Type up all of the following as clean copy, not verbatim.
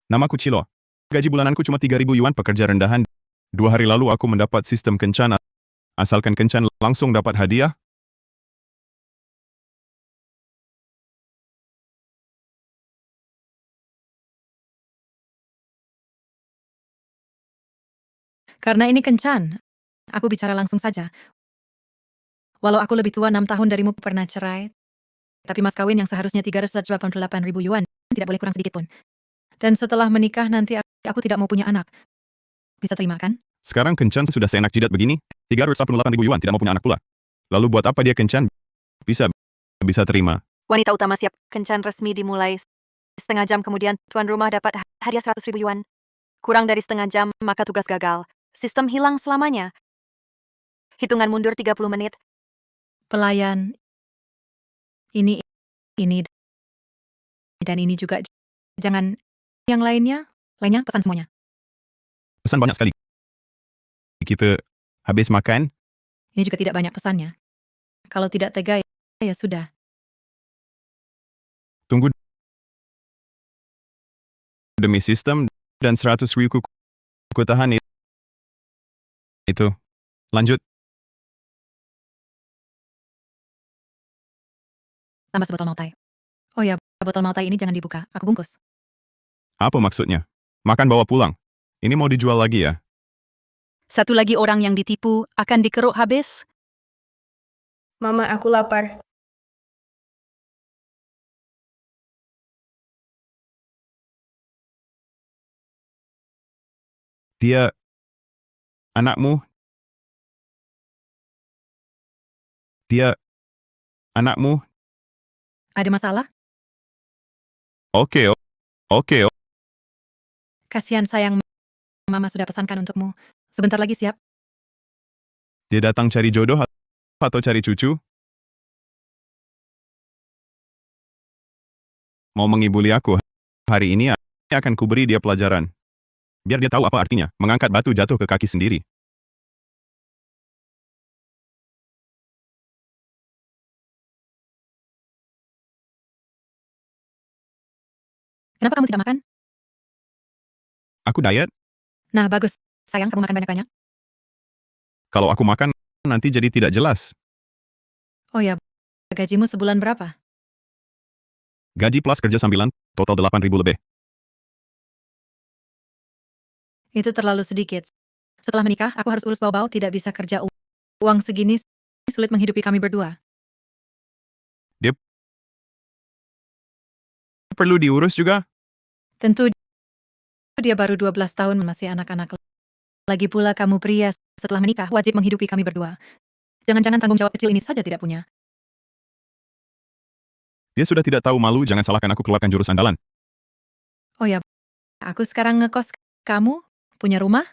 Namaku Cilo. Gaji bulananku cuma 3.000 yuan pekerja rendahan. 2 hari lalu aku mendapat sistem kencan. Asalkan kencan langsung dapat hadiah. Karena ini kencan, aku bicara langsung saja. Walau aku lebih tua 6 tahun darimu pernah cerai, tapi mas kawin yang seharusnya 388.000 yuan tidak boleh kurang sedikit pun. Dan setelah menikah nanti aku tidak mau punya anak. Bisa terima kan? Sekarang kencan sudah seenak jidat begini. 388.000 yuan tidak mau punya anak pula. Lalu buat apa dia kencan? Bisa terima. Wanita utama siap. Kencan resmi dimulai. Setengah jam kemudian, tuan rumah dapat hadiah 100.000 yuan. Kurang dari setengah jam, maka tugas gagal. Sistem hilang selamanya. Hitungan mundur 30 menit. Pelayan, ini, dan ini juga. Jangan yang lainnya pesan semuanya. Pesan banyak sekali. Kita habis makan. Ini juga tidak banyak pesannya. Kalau tidak tega, ya sudah. Tunggu. Demi sistem dan 100.000 ku tahan itu. Lanjut. Tambah sebotol Mautai. Oh ya, botol Mautai ini jangan dibuka. Aku bungkus. Apa maksudnya? Makan bawa pulang. Ini mau dijual lagi ya? Satu lagi orang yang ditipu akan dikeruk habis. Mama, aku lapar. Dia anakmu. Dia anakmu. Ada masalah? Oke. Kasihan sayang, Mama sudah pesankan untukmu. Sebentar lagi siap. Dia datang cari jodoh atau cari cucu? Mau mengibuli aku. Hari ini akan kuberi dia pelajaran. Biar dia tahu apa artinya mengangkat batu jatuh ke kaki sendiri. Kenapa kamu tidak makan? Aku diet. Nah, bagus. Sayang, kamu makan banyak-banyak. Kalau aku makan, nanti jadi tidak jelas. Oh ya, gajimu sebulan berapa? Gaji plus kerja sambilan, total 8.000 lebih. Itu terlalu sedikit. Setelah menikah, aku harus urus bau-bau, tidak bisa kerja. Uang segini sulit menghidupi kami berdua. Perlu diurus juga? Tentu dia baru 12 tahun, masih anak-anak. Lagi pula kamu pria, setelah menikah wajib menghidupi kami berdua. Jangan-jangan tanggung jawab kecil ini saja tidak punya. Dia sudah tidak tahu malu, jangan salahkan aku keluarkan jurus andalan. Oh ya, aku sekarang ngekos. Kamu punya rumah?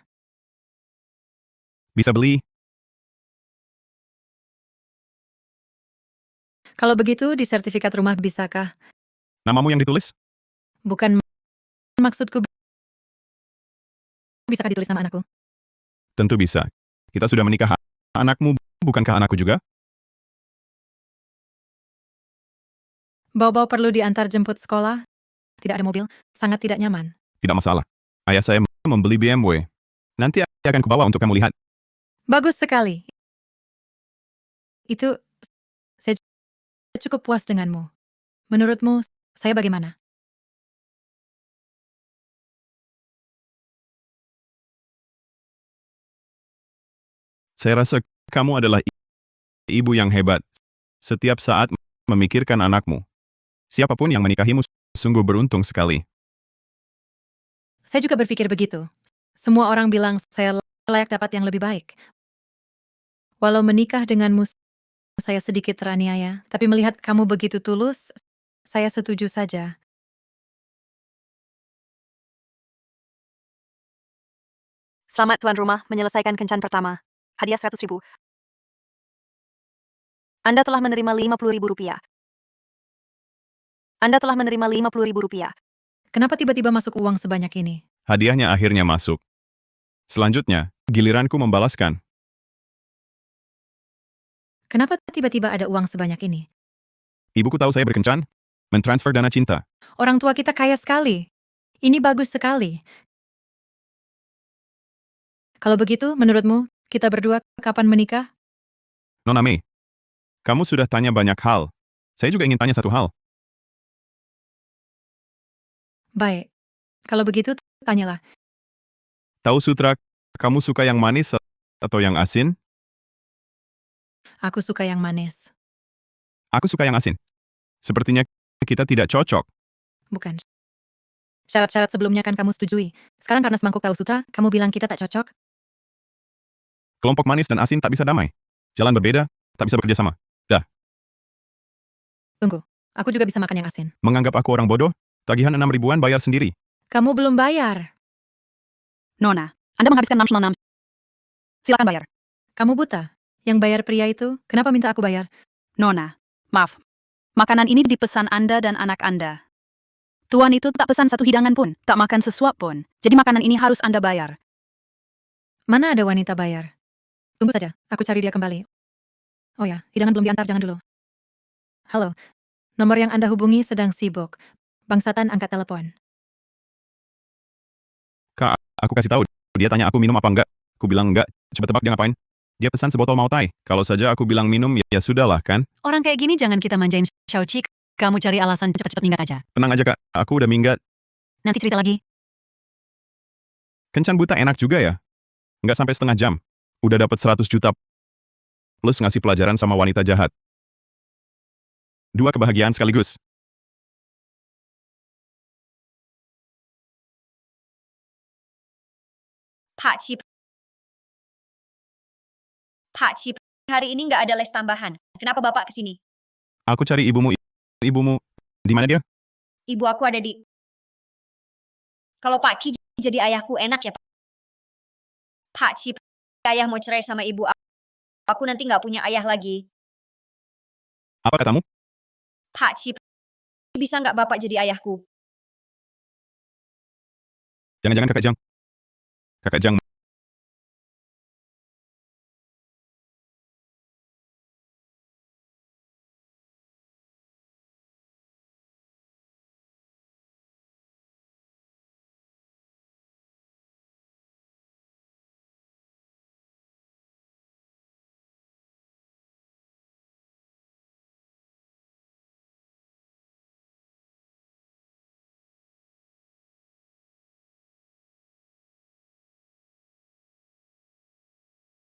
Bisa beli. Kalau begitu, di sertifikat rumah bisakah? Namamu yang ditulis? Bukan maksudku. Bisakah ditulis nama anakku? Tentu bisa. Kita sudah menikah. Anakmu, bukankah anakku juga? Bau-bau perlu diantar jemput sekolah. Tidak ada mobil, sangat tidak nyaman. Tidak masalah. Ayah saya membeli BMW. Nanti akan kubawa untuk kamu lihat. Bagus sekali. Itu, saya cukup puas denganmu. Menurutmu, saya bagaimana? Saya rasa kamu adalah ibu yang hebat. Setiap saat memikirkan anakmu. Siapapun yang menikahimu sungguh beruntung sekali. Saya juga berpikir begitu. Semua orang bilang saya layak dapat yang lebih baik. Walau menikah denganmu, saya sedikit teraniaya. Tapi melihat kamu begitu tulus, saya setuju saja. Selamat tuan rumah menyelesaikan kencan pertama. Hadiah 100.000. Anda telah menerima 50.000 rupiah. Anda telah menerima 50.000 rupiah. Kenapa tiba-tiba masuk uang sebanyak ini? Hadiahnya akhirnya masuk. Selanjutnya, giliranku membalaskan. Kenapa tiba-tiba ada uang sebanyak ini? Ibuku tahu saya berkencan, mentransfer dana cinta. Orang tua kita kaya sekali. Ini bagus sekali. Kalau begitu, menurutmu, kita berdua kapan menikah? Nona Mei, kamu sudah tanya banyak hal. Saya juga ingin tanya satu hal. Baik. Kalau begitu, tanyalah. Tahu Sutra, kamu suka yang manis atau yang asin? Aku suka yang manis. Aku suka yang asin. Sepertinya kita tidak cocok. Bukan. Syarat-syarat sebelumnya kan kamu setujui. Sekarang karena semangkuk tahu sutra, kamu bilang kita tak cocok? Kelompok manis dan asin tak bisa damai. Jalan berbeda, tak bisa bekerja sama. Tunggu, aku juga bisa makan yang asin. Menganggap aku orang bodoh? Tagihan 6 ribuan bayar sendiri. Kamu belum bayar. Nona, Anda menghabiskan 6,6. Silakan bayar. Kamu buta. Yang bayar pria itu, kenapa minta aku bayar? Nona, maaf. Makanan ini dipesan Anda dan anak Anda. Tuan itu tak pesan satu hidangan pun, tak makan sesuap pun. Jadi makanan ini harus Anda bayar. Mana ada wanita bayar? Tunggu saja, aku cari dia kembali. Oh ya, hidangan belum diantar, jangan dulu. Halo, nomor yang Anda hubungi sedang sibuk. Bangsatan angkat telepon. Kak, aku kasih tahu. Dia tanya aku minum apa enggak. Aku bilang enggak. Coba tebak dia ngapain. Dia pesan sebotol Mautai. Kalau saja aku bilang minum, ya sudahlah kan. Orang kayak gini jangan kita manjain, Xiaoqi. Kamu cari alasan cepet-cepet minggat aja. Tenang aja kak, aku udah minggat. Nanti cerita lagi. Kencan buta enak juga ya. Nggak sampai setengah jam. Udah dapat 100 juta. Plus ngasih pelajaran sama wanita jahat. 2 kebahagiaan sekaligus. Pak Cip. Pak Cip, hari ini nggak ada les tambahan. Kenapa Bapak kesini? Aku cari ibumu. Ibumu, di mana dia? Ibu aku ada di... Kalau Pak Ki jadi ayahku enak ya, Pak? Pak Cip, ayah mau cerai sama ibu aku. Aku nanti nggak punya ayah lagi. Apa katamu? Pak Cip, bisa nggak Bapak jadi ayahku? Jangan-jangan kakak Jang. Kakak Jang.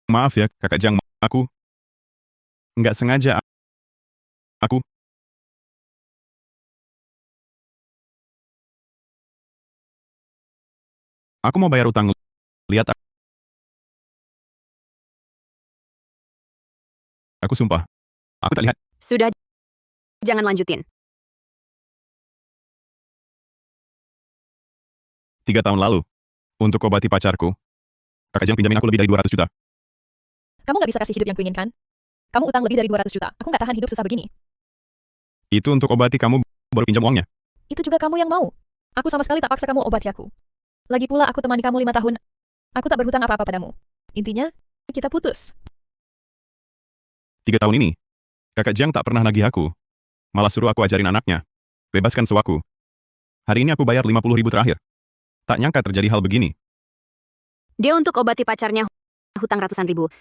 Maaf ya, kakak Jang. Aku nggak sengaja. Aku mau bayar utang. Lihat, aku sumpah. Aku tak lihat. Sudah, jangan lanjutin. 3 tahun lalu. Untuk obati pacarku. Kakak Jang pinjamin aku lebih dari 200 juta. Kamu nggak bisa kasih hidup yang kuinginkan? Kamu utang lebih dari 200 juta. Aku nggak tahan hidup susah begini. Itu untuk obati kamu baru pinjam uangnya. Itu juga kamu yang mau. Aku sama sekali tak paksa kamu obati aku. Lagi pula aku temani kamu 5 tahun. Aku tak berhutang apa-apa padamu. Intinya, kita putus. 3 tahun ini, kakak Jang tak pernah nagih aku. Malah suruh aku ajarin anaknya. Bebaskan sewaku. Hari ini aku bayar 50 ribu terakhir. Tak nyangka terjadi hal begini. Dia untuk obati pacarnya hutang ratusan ribu.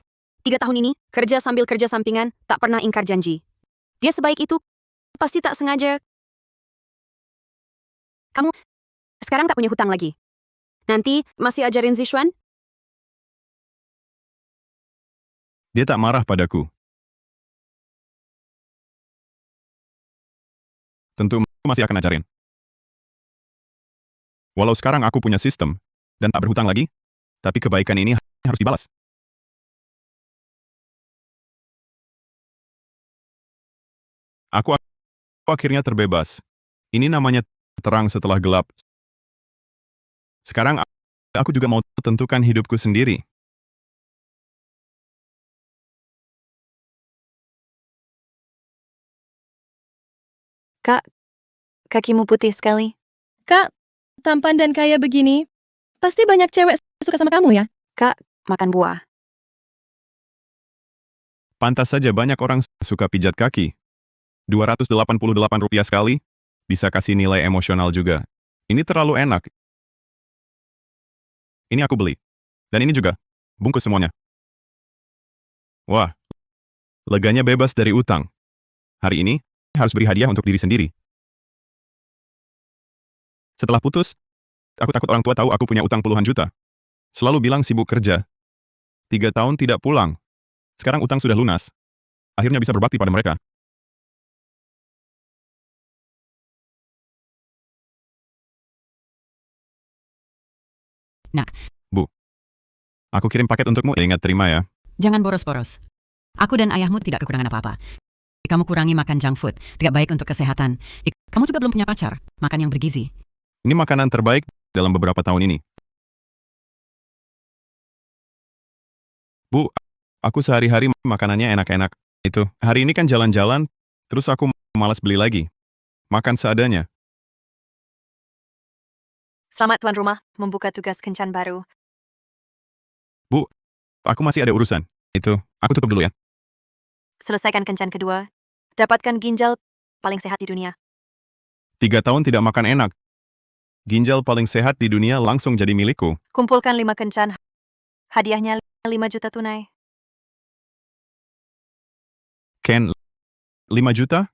3 tahun ini, kerja sambil kerja sampingan, tak pernah ingkar janji. Dia sebaik itu, pasti tak sengaja. Kamu sekarang tak punya hutang lagi. Nanti masih ajarin Zishuan? Dia tak marah padaku. Tentu masih akan ajarin. Walau sekarang aku punya sistem, dan tak berhutang lagi, tapi kebaikan ini harus dibalas. Aku akhirnya terbebas. Ini namanya terang setelah gelap. Sekarang aku juga mau tentukan hidupku sendiri. Kak, kakimu putih sekali. Kak, tampan dan kaya begini, pasti banyak cewek suka sama kamu ya? Kak, makan buah. Pantas saja banyak orang suka pijat kaki. Rp288 sekali, bisa kasih nilai emosional juga. Ini terlalu enak. Ini aku beli. Dan ini juga. Bungkus semuanya. Wah, leganya bebas dari utang. Hari ini, harus beri hadiah untuk diri sendiri. Setelah putus, aku takut orang tua tahu aku punya utang puluhan juta. Selalu bilang sibuk kerja. 3 tahun tidak pulang. Sekarang utang sudah lunas. Akhirnya bisa berbakti pada mereka. Nak. Bu, aku kirim paket untukmu. Ingat terima ya. Jangan boros-boros. Aku dan ayahmu tidak kekurangan apa-apa. Kamu kurangi makan junk food, tidak baik untuk kesehatan. Kamu juga belum punya pacar, makan yang bergizi. Ini makanan terbaik dalam beberapa tahun ini. Bu, aku sehari-hari makanannya enak-enak. Itu, hari ini kan jalan-jalan, terus aku malas beli lagi. Makan seadanya. Selamat tuan rumah, membuka tugas kencan baru. Bu, aku masih ada urusan. Itu, aku tutup dulu ya. Selesaikan kencan kedua. Dapatkan ginjal paling sehat di dunia. 3 tahun tidak makan enak. Ginjal paling sehat di dunia langsung jadi milikku. Kumpulkan 5 kencan. Hadiahnya 5 juta tunai. Ken, 5 juta?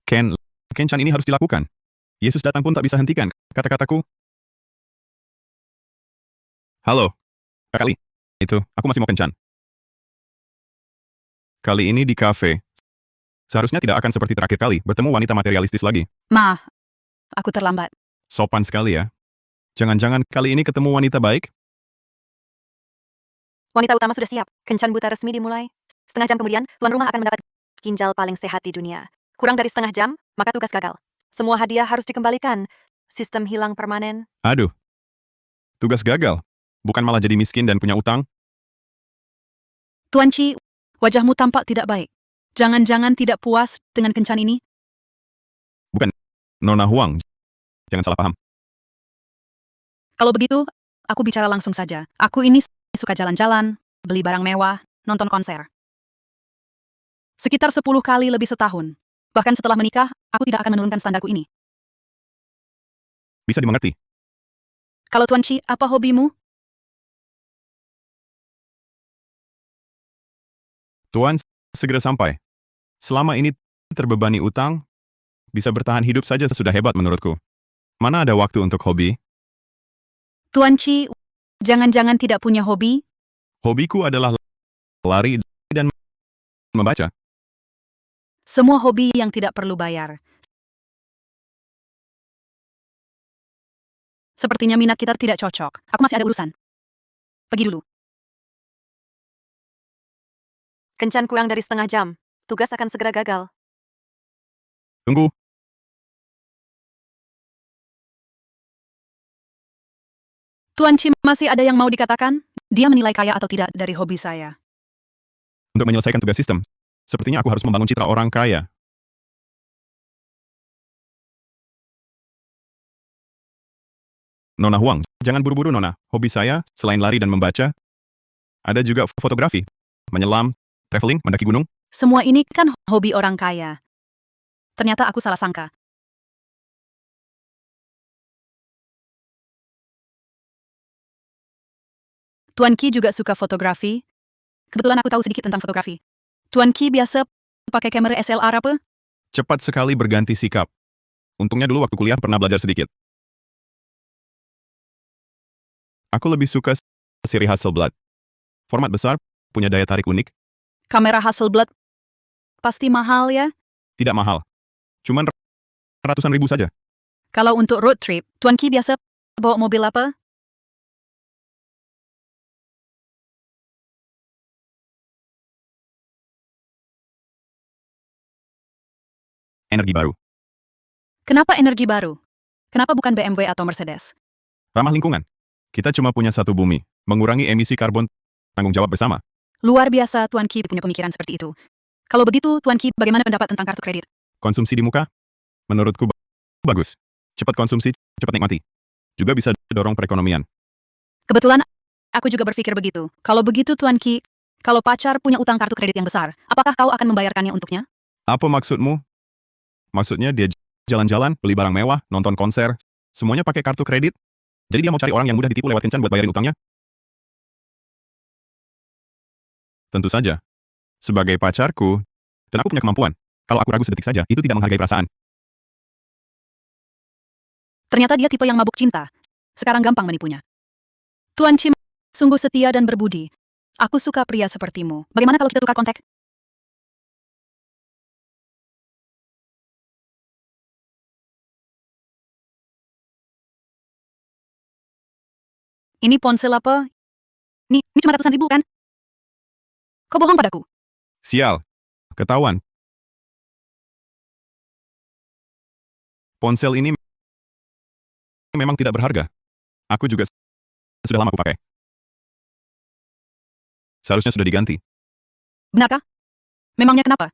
Ken, kencan ini harus dilakukan. Yesus datang pun tak bisa hentikan kata-kataku. Halo, Kak Kali. Itu, aku masih mau kencan. Kali ini di kafe. Seharusnya tidak akan seperti terakhir kali bertemu wanita materialistis lagi. Ma, aku terlambat. Sopan sekali ya. Jangan-jangan kali ini ketemu wanita baik? Wanita utama sudah siap. Kencan buta resmi dimulai. Setengah jam kemudian, tuan rumah akan mendapat ginjal paling sehat di dunia. Kurang dari setengah jam, maka tugas gagal. Semua hadiah harus dikembalikan. Sistem hilang permanen. Aduh. Tugas gagal. Bukan malah jadi miskin dan punya utang? Tuan Chi, wajahmu tampak tidak baik. Jangan-jangan tidak puas dengan kencan ini? Bukan. Nona Huang. Jangan salah paham. Kalau begitu, aku bicara langsung saja. Aku ini suka jalan-jalan, beli barang mewah, nonton konser. Sekitar 10 kali lebih setahun. Bahkan setelah menikah, aku tidak akan menurunkan standarku ini. Bisa dimengerti. Kalau Tuan Chi, apa hobimu? Tuan, segera sampai. Selama ini terbebani utang, bisa bertahan hidup saja sudah hebat menurutku. Mana ada waktu untuk hobi? Tuan Chi, jangan-jangan tidak punya hobi? Hobiku adalah lari dan membaca. Semua hobi yang tidak perlu bayar. Sepertinya minat kita tidak cocok. Aku masih ada urusan. Pergi dulu. Kencan kurang dari setengah jam. Tugas akan segera gagal. Tunggu. Tuan Chi, masih ada yang mau dikatakan? Dia menilai kaya atau tidak dari hobi saya. Untuk menyelesaikan tugas sistem, sepertinya aku harus membangun citra orang kaya. Nona Huang, jangan buru-buru Nona. Hobi saya, selain lari dan membaca, ada juga fotografi, menyelam, traveling, mendaki gunung. Semua ini kan hobi orang kaya. Ternyata aku salah sangka. Tuan Ki juga suka fotografi. Kebetulan aku tahu sedikit tentang fotografi. Tuan Ki biasa pakai kamera SLR apa? Cepat sekali berganti sikap. Untungnya dulu waktu kuliah pernah belajar sedikit. Aku lebih suka seri Hasselblad. Format besar, punya daya tarik unik. Kamera Hasselblad pasti mahal ya? Tidak mahal. Cuman ratusan ribu saja. Kalau untuk road trip, Tuan Ki biasa bawa mobil apa? Energi baru. Kenapa energi baru? Kenapa bukan BMW atau Mercedes? Ramah lingkungan. Kita cuma punya satu bumi. Mengurangi emisi karbon, tanggung jawab bersama. Luar biasa Tuan Ki punya pemikiran seperti itu. Kalau begitu, Tuan Ki, bagaimana pendapat tentang kartu kredit? Konsumsi di muka? Menurutku bagus. Cepat konsumsi, cepat nikmati. Juga bisa dorong perekonomian. Kebetulan, aku juga berpikir begitu. Kalau begitu Tuan Ki, kalau pacar punya utang kartu kredit yang besar, apakah kau akan membayarkannya untuknya? Apa maksudmu? Maksudnya dia jalan-jalan, beli barang mewah, nonton konser, semuanya pakai kartu kredit? Jadi dia mau cari orang yang mudah ditipu lewat kencan buat bayarin utangnya? Tentu saja. Sebagai pacarku, dan aku punya kemampuan. Kalau aku ragu sedetik saja, itu tidak menghargai perasaan. Ternyata dia tipe yang mabuk cinta. Sekarang gampang menipunya. Tuan Chim, sungguh setia dan berbudi. Aku suka pria sepertimu. Bagaimana kalau kita tukar kontak? Ini ponsel apa? Ini cuma ratusan ribu kan? Kau bohong padaku. Sial. Ketahuan. Ponsel ini memang tidak berharga. Aku juga sudah lama aku pakai. Seharusnya sudah diganti. Benarkah? Memangnya kenapa?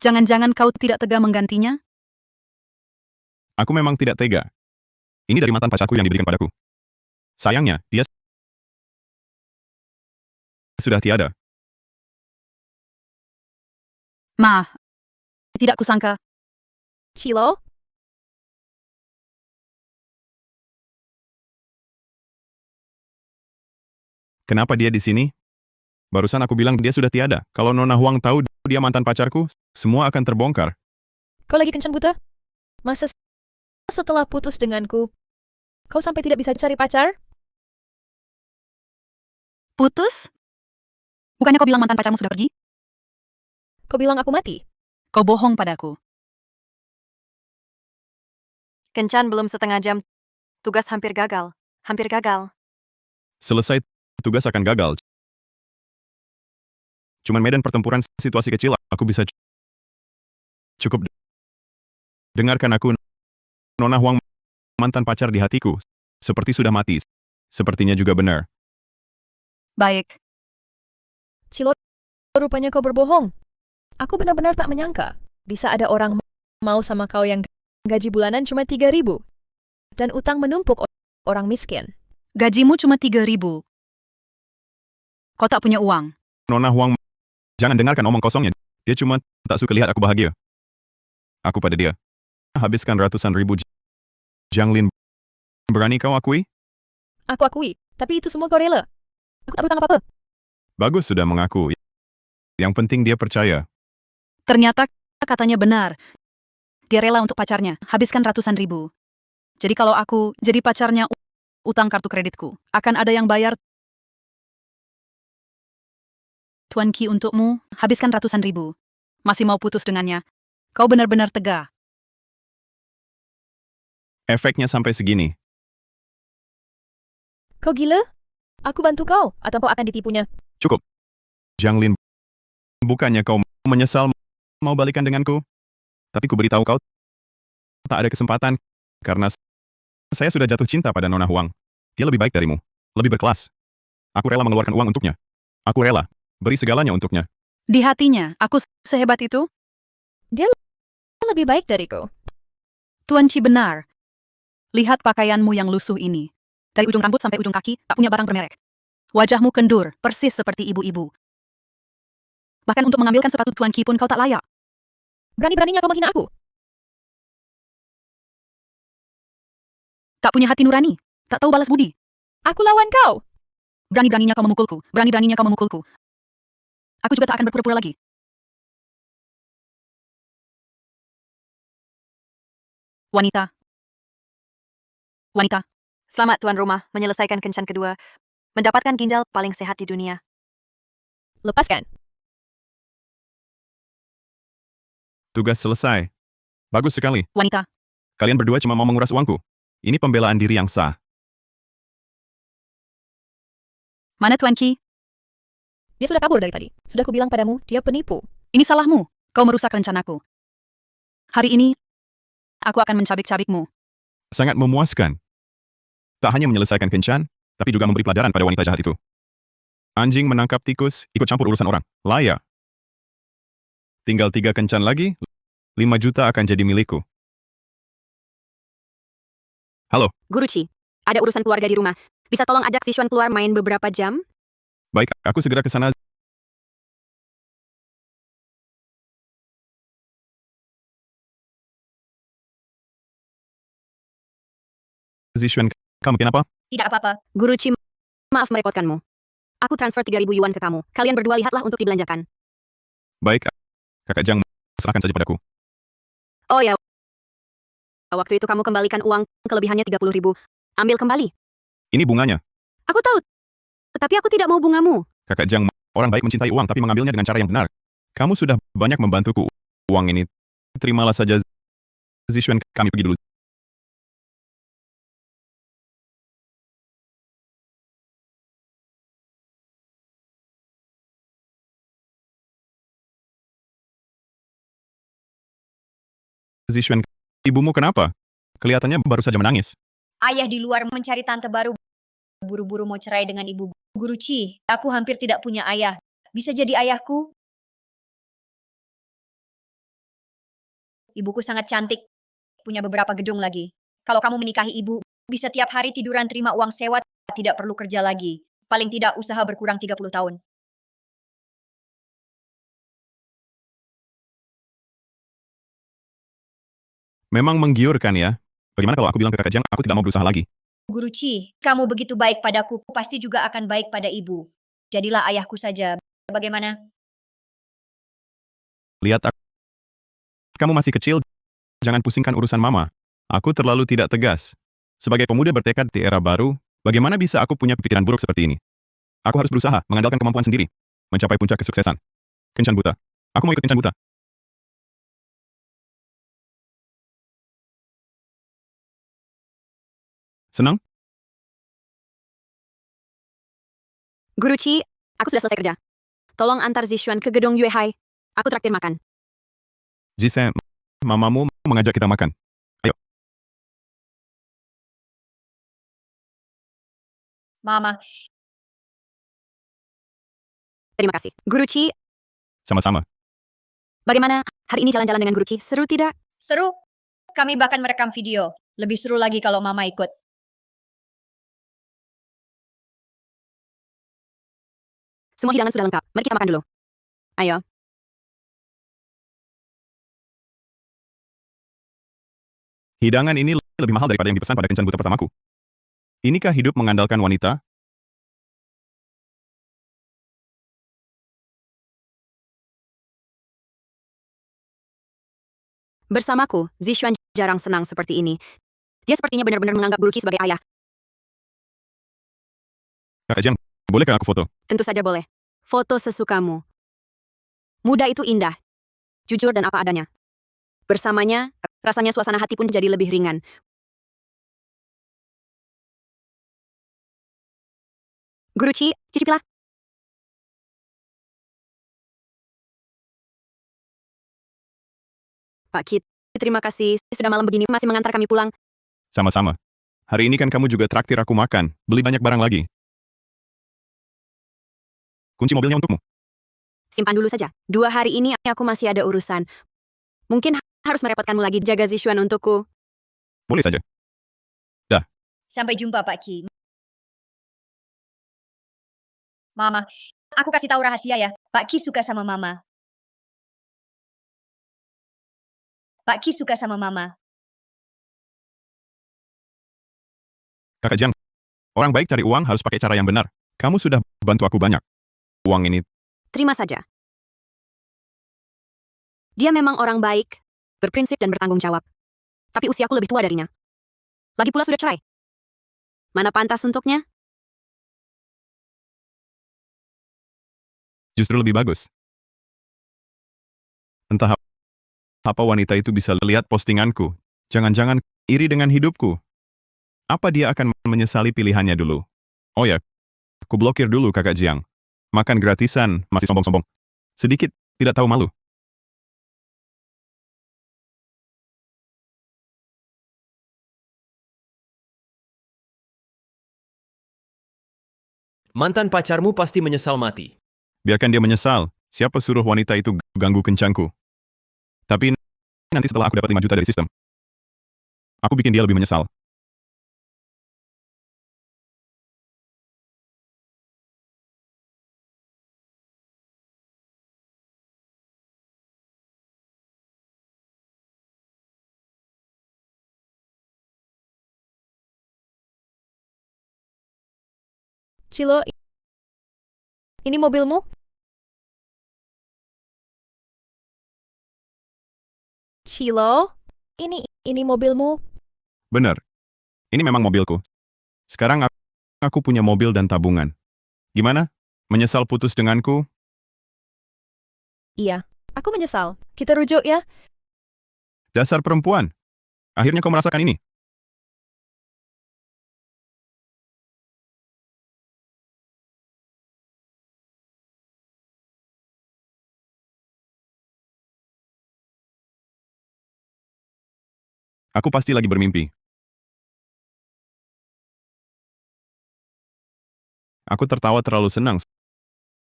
Jangan-jangan kau tidak tega menggantinya? Aku memang tidak tega. Ini dari mantan pacarku yang diberikan padaku. Sayangnya, dia sudah tiada. Maaf. Tidak kusangka. Chilo, Kenapa dia di sini? Barusan aku bilang dia sudah tiada. Kalau Nona Huang tahu dia mantan pacarku, semua akan terbongkar. kau lagi kencan buta? Masa setelah putus denganku, kau sampai tidak bisa cari pacar? Putus? Bukannya kau bilang mantan pacarmu sudah pergi? Kau bilang aku mati? Kau bohong padaku. Kencan belum setengah jam. Tugas hampir gagal. Hampir gagal. Selesai, tugas akan gagal. Cuman medan pertempuran situasi kecil, aku bisa cukup dengarkan aku. Nona Huang mantan pacar di hatiku. Seperti sudah mati. Sepertinya juga benar. Baik. Chilo, rupanya kau berbohong. Aku benar-benar tak menyangka. Bisa ada orang mau sama kau yang gaji bulanan cuma 3.000. Dan utang menumpuk orang miskin. Gajimu cuma 3.000. Kau tak punya uang. Nona Huang, jangan dengarkan omong kosongnya. Dia cuma tak suka lihat aku bahagia. Aku pada dia. Habiskan ratusan ribu. Jianglin, berani kau akui? Aku akui, tapi itu semua kau rela. Aku tak berutang apa-apa. Bagus sudah mengaku. Yang penting dia percaya. Ternyata katanya benar. Dia rela untuk pacarnya, habiskan ratusan ribu. Jadi kalau aku jadi pacarnya, utang kartu kreditku, akan ada yang bayar. Tuan Qi untukmu, habiskan ratusan ribu. Masih mau putus dengannya. Kau benar-benar tega. Efeknya sampai segini. Kau gila? Aku bantu kau, atau kau akan ditipunya. Cukup. Jianglin, bukannya kau menyesal mau balikan denganku? Tapi ku beritahu kau, tak ada kesempatan, karena saya sudah jatuh cinta pada Nona Huang. Dia lebih baik darimu, lebih berkelas. Aku rela mengeluarkan uang untuknya. Aku rela beri segalanya untuknya. Di hatinya, aku sehebat itu? Dia lebih baik dariku. Tuan Qi benar. Lihat pakaianmu yang lusuh ini. Dari ujung rambut sampai ujung kaki, tak punya barang bermerek. Wajahmu kendur, persis seperti ibu-ibu. Bahkan untuk mengambilkan sepatu Tuan Qi pun kau tak layak. Berani-beraninya kau menghina aku. Tak punya hati nurani. Tak tahu balas budi. Aku lawan kau. Berani-beraninya kau memukulku. Berani-beraninya kau memukulku. Aku juga tak akan berpura-pura lagi. Wanita. Wanita. Selamat tuan rumah menyelesaikan kencan kedua. Mendapatkan ginjal paling sehat di dunia. Lepaskan. Tugas selesai. Bagus sekali. Wanita. Kalian berdua cuma mau menguras uangku. Ini pembelaan diri yang sah. Mana Tuan Qi? Dia sudah kabur dari tadi. Sudah kubilang padamu, dia penipu. Ini salahmu. Kau merusak rencanaku. Hari ini, aku akan mencabik-cabikmu. Sangat memuaskan. Tak hanya menyelesaikan kencan, tapi juga memberi pelajaran pada wanita jahat itu. Anjing menangkap tikus, ikut campur urusan orang. Layak. Tinggal 3 kencan lagi, 5 juta akan jadi milikku. Halo, Guru Qi, ada urusan keluarga di rumah. Bisa tolong ajak Sichuan keluar main beberapa jam? baik, aku segera ke sana. Zixuan, kamu kenapa? Tidak apa-apa. Guru Qi, maaf merepotkanmu. Aku transfer 3.000 yuan ke kamu. Kalian berdua lihatlah untuk dibelanjakan. Baik, Kakak Jiang, serahkan saja padaku. Oh ya, waktu itu kamu kembalikan uang, kelebihannya 30.000. Ambil kembali. Ini bunganya. Aku tahu, tetapi aku tidak mau bungamu. Kakak Jiang, orang baik mencintai uang tapi mengambilnya dengan cara yang benar. Kamu sudah banyak membantuku. Uang ini, terimalah saja. Zishuan, kami pergi dulu. Zishuan, ibumu kenapa? Kelihatannya baru saja menangis. Ayah di luar mencari tante baru. Buru-buru mau cerai dengan ibu Guru Ci. Aku hampir tidak punya ayah. Bisa jadi ayahku? Ibuku sangat cantik. Punya beberapa gedung lagi. Kalau kamu menikahi ibu, bisa tiap hari tiduran terima uang sewa, tidak perlu kerja lagi. Paling tidak usaha berkurang 30 tahun. Memang menggiurkan ya. Bagaimana kalau aku bilang ke Kakak Jiang, aku tidak mau berusaha lagi? Guru Ci, kamu begitu baik padaku, pasti juga akan baik pada ibu. Jadilah ayahku saja. Bagaimana? Lihat aku. Kamu masih kecil, jangan pusingkan urusan mama. Aku terlalu tidak tegas. Sebagai pemuda bertekad di era baru, bagaimana bisa aku punya pikiran buruk seperti ini? Aku harus berusaha, mengandalkan kemampuan sendiri. Mencapai puncak kesuksesan. Kencan buta. Aku mau ikut kencan buta. Senang? Guru Ci, aku sudah selesai kerja. Tolong antar Zishuan ke gedung Yue Hai. Aku traktir makan. Jise, mamamu mengajak kita makan. Ayo, Mama, Terima kasih. Guru Ci, sama-sama. bagaimana? Hari ini jalan-jalan dengan Guru Ci, seru tidak? seru. Kami bahkan merekam video. Lebih seru lagi kalau Mama ikut. Semua hidangan sudah lengkap. Mari kita makan dulu. Ayo. Hidangan ini lebih mahal daripada yang dipesan pada kencan buta pertamaku. Inikah hidup mengandalkan wanita? Bersamaku, Zishuan jarang senang seperti ini. Dia sepertinya benar-benar menganggap Guru Ci sebagai ayah. Kakak Jiang, bolehkah aku foto? Tentu saja boleh. Foto sesukamu. Muda itu indah, jujur dan apa adanya. Bersamanya, rasanya suasana hati pun jadi lebih ringan. Guru Ci, cicipilah. Pak Kit, terima kasih. Sudah malam begini masih mengantar kami pulang. Sama-sama. Hari ini kan kamu juga traktir aku makan. Beli banyak barang lagi. Kunci mobilnya untukmu. Simpan dulu saja. 2 hari ini aku masih ada urusan. Mungkin harus merepotkanmu lagi jaga Zishuan untukku. Boleh saja. Sampai jumpa, Pak Ki. Mama, aku kasih tahu rahasia ya. Pak Ki suka sama Mama. Pak Ki suka sama Mama. Kakak Jiang, orang baik cari uang harus pakai cara yang benar. Kamu sudah bantu aku banyak. Uang ini, Terima saja. Dia memang orang baik, berprinsip dan bertanggung jawab. Tapi usiaku lebih tua darinya. Lagi pula sudah cerai. Mana pantas untuknya? justru lebih bagus. Entah apa wanita itu bisa lihat postinganku. Jangan-jangan iri dengan hidupku. Apa dia akan menyesali pilihannya dulu? Oh ya, aku blokir dulu Kakak Jiang. Makan gratisan, masih sombong-sombong. Sedikit, tidak tahu malu. Mantan pacarmu pasti menyesal mati. Biarkan dia menyesal. Siapa suruh wanita itu ganggu kencangku? Tapi nanti setelah aku dapat 5 juta dari sistem, aku bikin dia lebih menyesal. Cilo, Ini mobilmu? Chilo, ini mobilmu? Bener. Ini memang mobilku. Sekarang aku punya mobil dan tabungan. Gimana? Menyesal putus denganku? Iya, aku menyesal. Kita rujuk ya. Dasar perempuan. Akhirnya kau merasakan ini. Aku pasti lagi bermimpi. Aku tertawa terlalu senang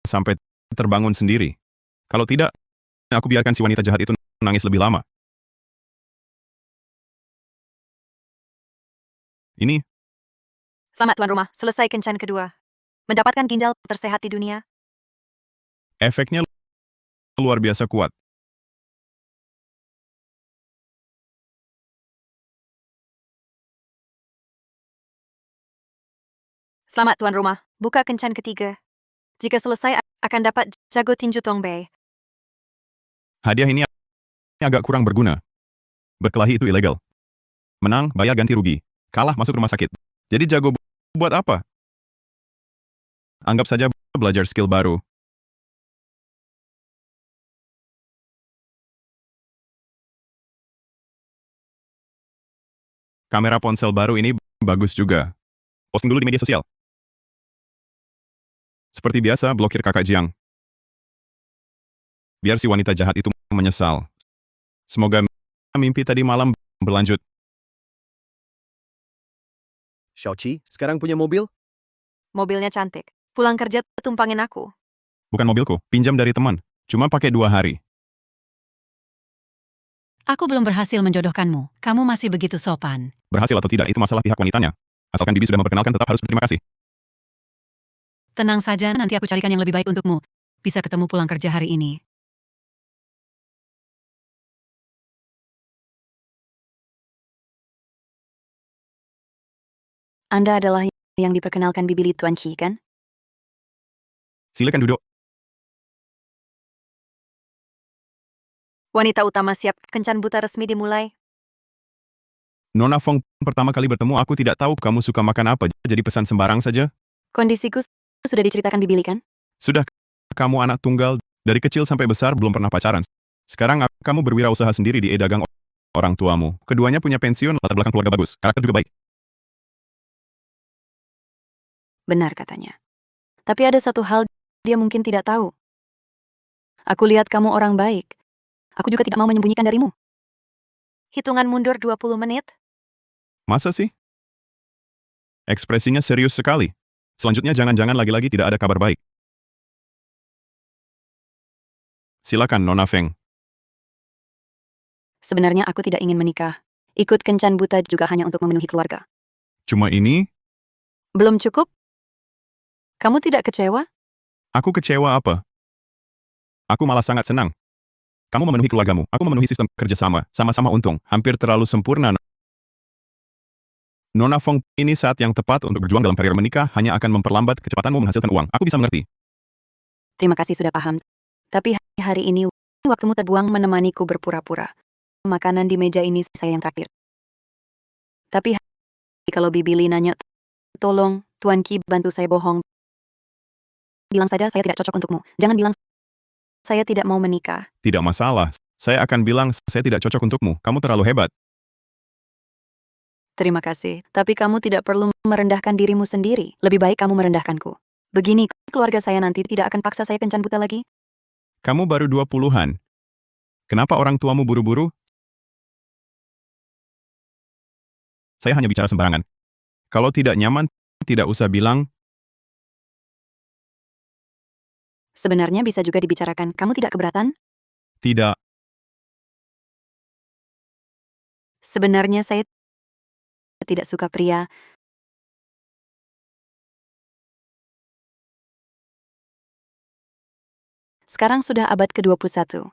sampai terbangun sendiri. Kalau tidak, aku biarkan si wanita jahat itu nangis lebih lama. Ini, Selamat tuan rumah, selesai kencan kedua. Mendapatkan ginjal tersehat di dunia. efeknya luar biasa kuat. Selamat tuan rumah, buka kencan ketiga. Jika selesai, akan dapat jago tinju Tongbei. Hadiah ini agak kurang berguna. Berkelahi itu ilegal. Menang, bayar ganti rugi. Kalah, masuk rumah sakit. Jadi jago buat apa? Anggap saja belajar skill baru. Kamera ponsel baru ini bagus juga. Posting dulu di media sosial. Seperti biasa, blokir kakak Jiang. Biar si wanita jahat itu menyesal. Semoga mimpi tadi malam berlanjut. Xiaoqi, sekarang punya mobil? Mobilnya cantik. Pulang kerja tumpangin aku. Bukan mobilku, pinjam dari teman. Cuma pakai 2 hari. Aku belum berhasil menjodohkanmu. Kamu masih begitu sopan. Berhasil atau tidak, itu masalah pihak wanitanya. Asalkan Bibi sudah memperkenalkan, tetap harus berterima kasih. Tenang saja, nanti aku carikan yang lebih baik untukmu. Bisa ketemu pulang kerja hari ini. Anda adalah yang diperkenalkan Bibi Li Tuan Qi, kan? Silakan duduk. Wanita utama siap, kencan buta resmi dimulai. Nona Fong, pertama kali bertemu aku tidak tahu kamu suka makan apa, jadi pesan sembarang saja. Kondisiku sudah diceritakan Bibi Li, kan? Sudah, kamu anak tunggal, dari kecil sampai besar belum pernah pacaran. Sekarang kamu berwirausaha sendiri di dagang orang tuamu. Keduanya punya pensiun, latar belakang keluarga bagus, karakter juga baik. Benar katanya. Tapi ada satu hal dia mungkin tidak tahu. Aku lihat kamu orang baik. Aku juga tidak mau menyembunyikan darimu. Hitungan mundur 20 menit. Masa sih? Ekspresinya serius sekali. Selanjutnya jangan-jangan lagi-lagi tidak ada kabar baik. Silakan, Nona Feng. Sebenarnya aku tidak ingin menikah. Ikut kencan buta juga hanya untuk memenuhi keluarga. Cuma ini, Belum cukup? Kamu tidak kecewa? aku kecewa apa? Aku malah sangat senang. Kamu memenuhi keluargamu, aku memenuhi sistem kerjasama, sama-sama untung, hampir terlalu sempurna. Nona Fong, ini saat yang tepat untuk berjuang dalam karir menikah hanya akan memperlambat kecepatanmu menghasilkan uang. Aku bisa mengerti. Terima kasih sudah paham. Tapi hari ini waktumu terbuang menemaniku berpura-pura. Makanan di meja ini saya yang traktir. Tapi kalau Bibi Li nanya, tolong Tuan Qi bantu saya bohong. Bilang saja saya tidak cocok untukmu. Jangan bilang saya tidak mau menikah. Tidak masalah. Saya akan bilang saya tidak cocok untukmu. Kamu terlalu hebat. Terima kasih. Tapi kamu tidak perlu merendahkan dirimu sendiri. Lebih baik kamu merendahkanku. Begini, keluarga saya nanti tidak akan paksa saya kencan buta lagi. Kamu baru 20-an. Kenapa orang tuamu buru-buru? Saya hanya bicara sembarangan. Kalau tidak nyaman, tidak usah bilang. Sebenarnya bisa juga dibicarakan. Kamu tidak keberatan? Tidak. Sebenarnya saya tidak suka pria. Sekarang sudah abad ke-21.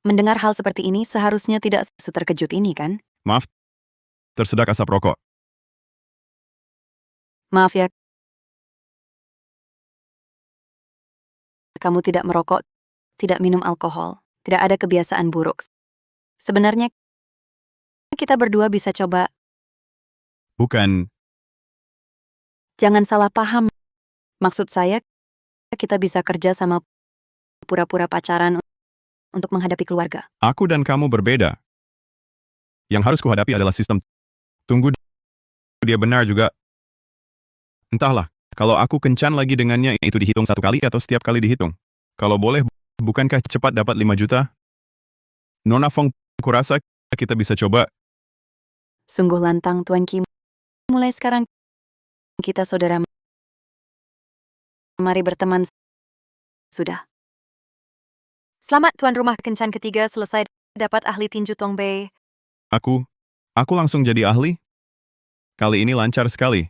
Mendengar hal seperti ini seharusnya tidak seterkejut ini, kan? Maaf. Tersedak asap rokok. Maaf ya, kamu tidak merokok, tidak minum alkohol, tidak ada kebiasaan buruk. Sebenarnya, kita berdua bisa coba. Bukan, Jangan salah paham. Maksud saya, kita bisa kerja sama pura-pura pacaran untuk menghadapi keluarga. aku dan kamu berbeda. Yang harus kuhadapi adalah sistem. Tunggu dia benar juga. Entahlah, kalau aku kencan lagi dengannya itu dihitung satu kali atau setiap kali dihitung. Kalau boleh, bukankah cepat dapat 5 juta? Nona Fong, kurasa kita bisa coba. Sungguh lantang, Tuan Kim. Mulai sekarang, kita saudara. Mari berteman. Sudah. Selamat tuan rumah kencan ketiga selesai dapat ahli tinju Tong Bei. Aku langsung jadi ahli? Kali ini lancar sekali.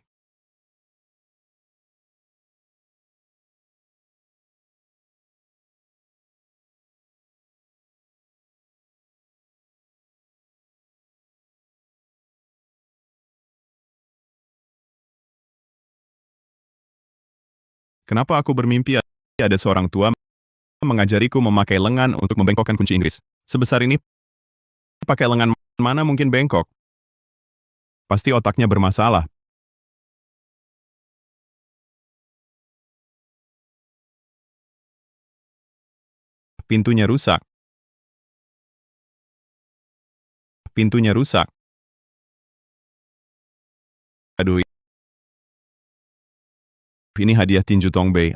Kenapa aku bermimpi ada seorang tua mengajariku memakai lengan untuk membengkokkan kunci Inggris. Sebesar ini, pakai lengan mana mungkin bengkok? Pasti otaknya bermasalah. Pintunya rusak. Pintunya rusak. Aduh. Ini hadiah tinju Tong Bei.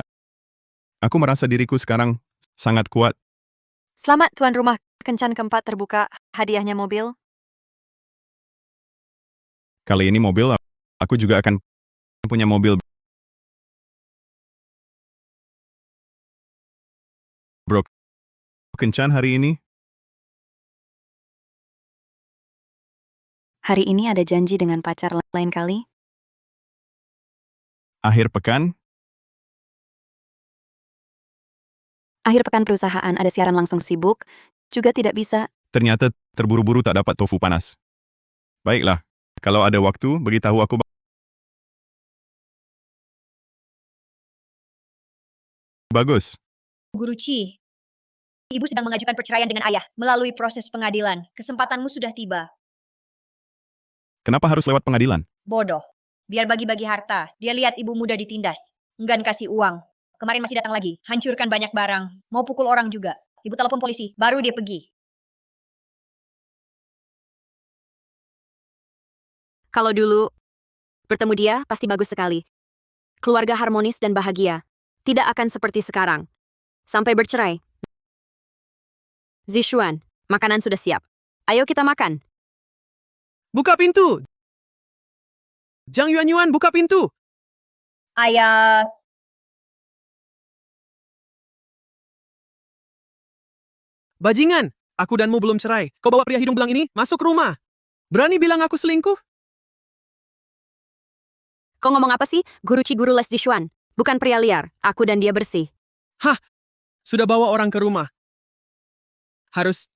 Aku merasa diriku sekarang sangat kuat. Selamat tuan rumah kencan keempat terbuka, hadiahnya mobil. Kali ini mobil, aku juga akan punya mobil. Bro, kencan hari ini? Hari ini ada janji dengan pacar lain kali? Akhir pekan? Akhir pekan perusahaan ada siaran langsung sibuk, juga tidak bisa. Ternyata terburu-buru tak dapat tofu panas. Baiklah, kalau ada waktu, beritahu aku. Bagus. Guru Chi, ibu sedang mengajukan perceraian dengan ayah melalui proses pengadilan. Kesempatanmu sudah tiba. Kenapa harus lewat pengadilan? Bodoh. Biar bagi-bagi harta. Dia lihat ibu muda ditindas. Enggan kasih uang. Kemarin masih datang lagi. Hancurkan banyak barang. Mau pukul orang juga. Ibu telepon polisi. Baru dia pergi. Kalau dulu bertemu dia, pasti bagus sekali. Keluarga harmonis dan bahagia. Tidak akan seperti sekarang. Sampai bercerai. Zishuan, makanan sudah siap. Ayo kita makan. Buka pintu! Jang Yuan, buka pintu! Ayah, Bajingan, aku danmu belum cerai. Kau bawa pria hidung belang ini masuk rumah. Berani bilang aku selingkuh? Kau ngomong apa sih? Guru Chi guru les Zishuan. Bukan pria liar. Aku dan dia bersih. Hah, sudah bawa orang ke rumah. Harus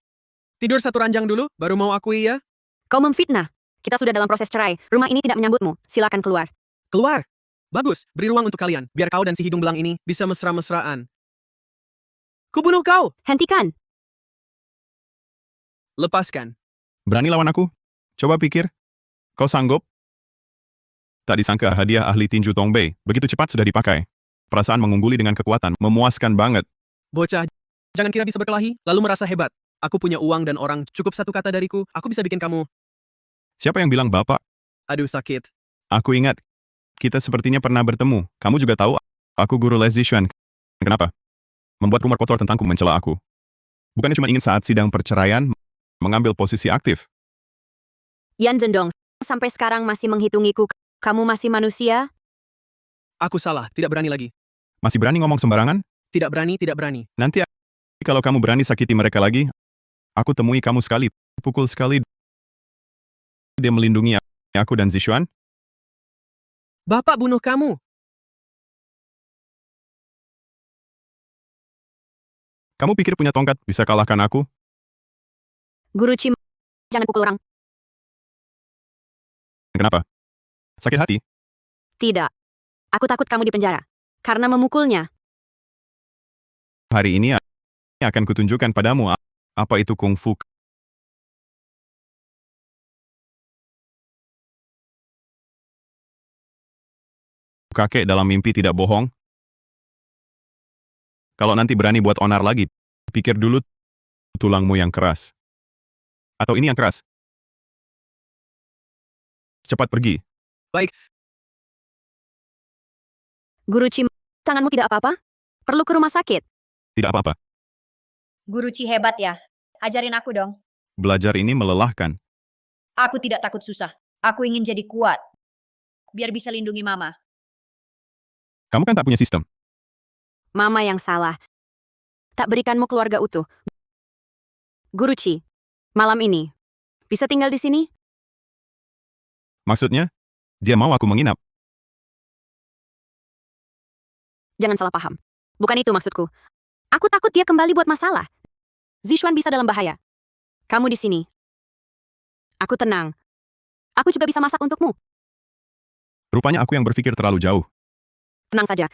tidur satu ranjang dulu, baru mau akui ya? Kau memfitnah. Kita sudah dalam proses cerai. Rumah ini tidak menyambutmu. Silakan keluar. Keluar! Bagus, beri ruang untuk kalian, biar kau dan si hidung belang ini bisa mesra-mesraan. Kubunuh kau! Hentikan. Lepaskan. Berani lawan aku? Coba pikir. Kau sanggup? Tak disangka hadiah ahli tinju Tong Bei begitu cepat sudah dipakai. Perasaan mengungguli dengan kekuatan memuaskan banget. Bocah, jangan kira bisa berkelahi, lalu merasa hebat. Aku punya uang dan orang, cukup satu kata dariku, aku bisa bikin kamu. Siapa yang bilang bapak? Aduh sakit. Aku ingat. Kita sepertinya pernah bertemu. Kamu juga tahu, aku guru les Zishuan. Kenapa? Membuat rumor kotor tentangku mencela aku. Bukannya cuma ingin saat sidang perceraian, mengambil posisi aktif. Yan Zhendong, sampai sekarang masih menghitungiku. Kamu masih manusia? Aku salah, tidak berani lagi. Masih berani ngomong sembarangan? Tidak berani, tidak berani. Nanti kalau kamu berani sakiti mereka lagi, aku temui kamu sekali, pukul sekali. Dia melindungi aku dan Zishuan. Bapak bunuh kamu. Kamu pikir punya tongkat bisa kalahkan aku? Guru Chi, jangan pukul orang. Kenapa? Sakit hati? Tidak. Aku takut kamu di penjara. Karena memukulnya. Hari ini akan kutunjukkan padamu apa itu kungfu. Kakek dalam mimpi tidak bohong. Kalau nanti berani buat onar lagi, pikir dulu tulangmu yang keras. Atau ini yang keras. Cepat pergi. Baik. Guruci, tanganmu tidak apa-apa? Perlu ke rumah sakit? Tidak apa-apa. Guru Ci hebat ya. Ajarin aku dong. Belajar ini melelahkan. Aku tidak takut susah. Aku ingin jadi kuat. Biar bisa lindungi mama. Kamu kan tak punya sistem. Mama yang salah. Tak berikanmu keluarga utuh. Guruci, malam ini, bisa tinggal di sini? Maksudnya, dia mau aku menginap. Jangan salah paham. Bukan itu maksudku. Aku takut dia kembali buat masalah. Zishuan bisa dalam bahaya. Kamu di sini. Aku tenang. Aku juga bisa masak untukmu. Rupanya aku yang berpikir terlalu jauh. Tenang saja.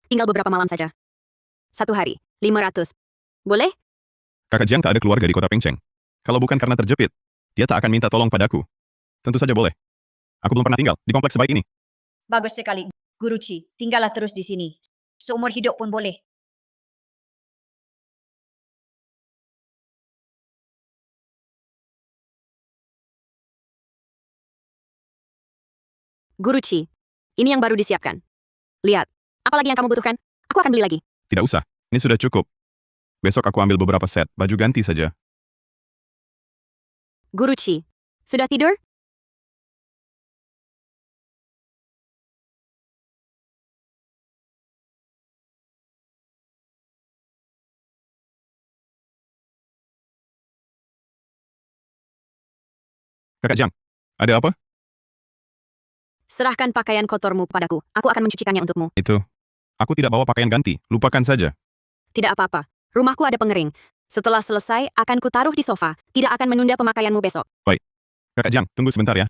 Tinggal beberapa malam saja. 1 hari, 500. Boleh? Kakak Jiang tak ada keluarga di kota Pengcheng. Kalau bukan karena terjepit, dia tak akan minta tolong padaku. Tentu saja boleh. Aku belum pernah tinggal di kompleks sebaik ini. Bagus sekali, Guru Ci. Tinggallah terus di sini. Seumur hidup pun boleh. Guruci, ini yang baru disiapkan. Lihat, apalagi yang kamu butuhkan? Aku akan beli lagi. Tidak usah, ini sudah cukup. Besok aku ambil beberapa set, baju ganti saja. Guruci, sudah tidur? Kakak Jiang, ada apa? Serahkan pakaian kotormu padaku. Aku akan mencucikannya untukmu. Itu. Aku tidak bawa pakaian ganti, lupakan saja. Tidak apa-apa. Rumahku ada pengering. Setelah selesai, akan kutaruh di sofa. Tidak akan menunda pemakaianmu besok. Baik. Kakak Jiang, tunggu sebentar ya.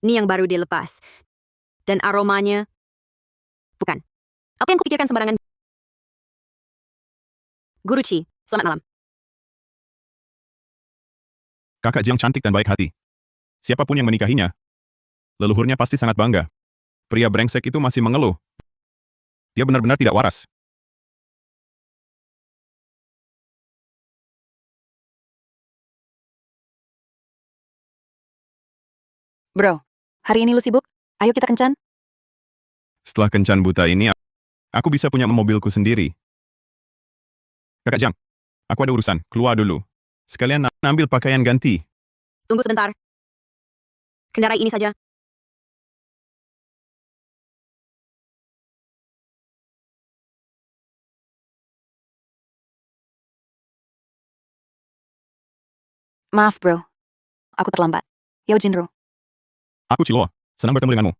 Ini yang baru dilepas. Dan aromanya... Bukan. Apa yang kupikirkan sembarangan? Guruci, selamat malam. Kakak Jiang cantik dan baik hati. Siapapun yang menikahinya, leluhurnya pasti sangat bangga. Pria brengsek itu masih mengeluh. Dia benar-benar tidak waras. Bro, hari ini lu sibuk? Ayo kita kencan. Setelah kencan buta ini, aku bisa punya mobilku sendiri. Kakak Jiang, aku ada urusan, keluar dulu. Sekalian ambil pakaian ganti. Tunggu sebentar. Kendarai ini saja. Maaf bro, aku terlambat. Yao Jinro. Aku Chiloa, senang bertemu denganmu.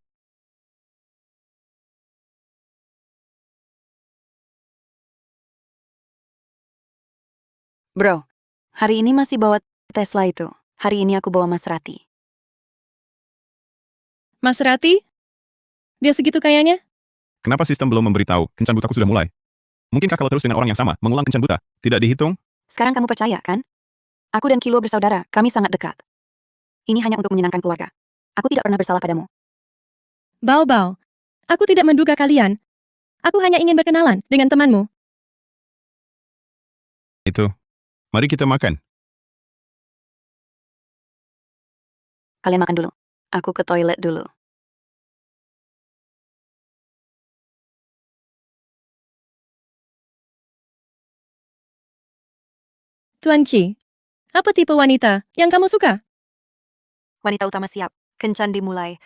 Bro, hari ini masih bawa Tesla itu. Hari ini aku bawa Maserati. Maserati? Dia segitu kayanya? Kenapa sistem belum memberitahu, kencan butaku sudah mulai? Mungkinkah kalau terus dengan orang yang sama, mengulang kencan buta, tidak dihitung? Sekarang kamu percaya, kan? Aku dan Kilo bersaudara, kami sangat dekat. Ini hanya untuk menyenangkan keluarga. Aku tidak pernah bersalah padamu. Bao, aku tidak menduga kalian. Aku hanya ingin berkenalan dengan temanmu. Itu. Mari kita makan. Kalian makan dulu. Aku ke toilet dulu. Tuan Chi, apa tipe wanita yang kamu suka? Wanita utama siap. Kencan dimulai.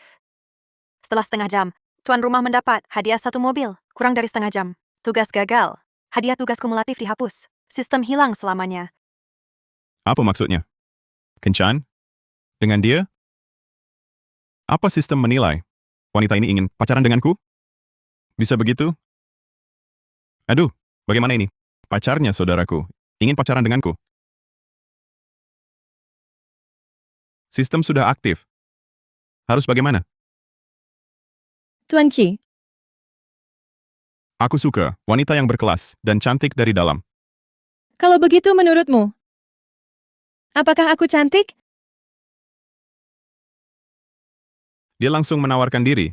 Setelah setengah jam, tuan rumah mendapat hadiah 1 mobil. Kurang dari setengah jam. Tugas gagal. Hadiah tugas kumulatif dihapus. Sistem hilang selamanya. Apa maksudnya? Kencan? Dengan dia? Apa sistem menilai? Wanita ini ingin pacaran denganku? Bisa begitu? Aduh, bagaimana ini? Pacarnya saudaraku. Ingin pacaran denganku. Sistem sudah aktif. Harus bagaimana? Tuan Chi, Aku suka wanita yang berkelas dan cantik dari dalam. kalau begitu menurutmu, apakah aku cantik? Dia langsung menawarkan diri.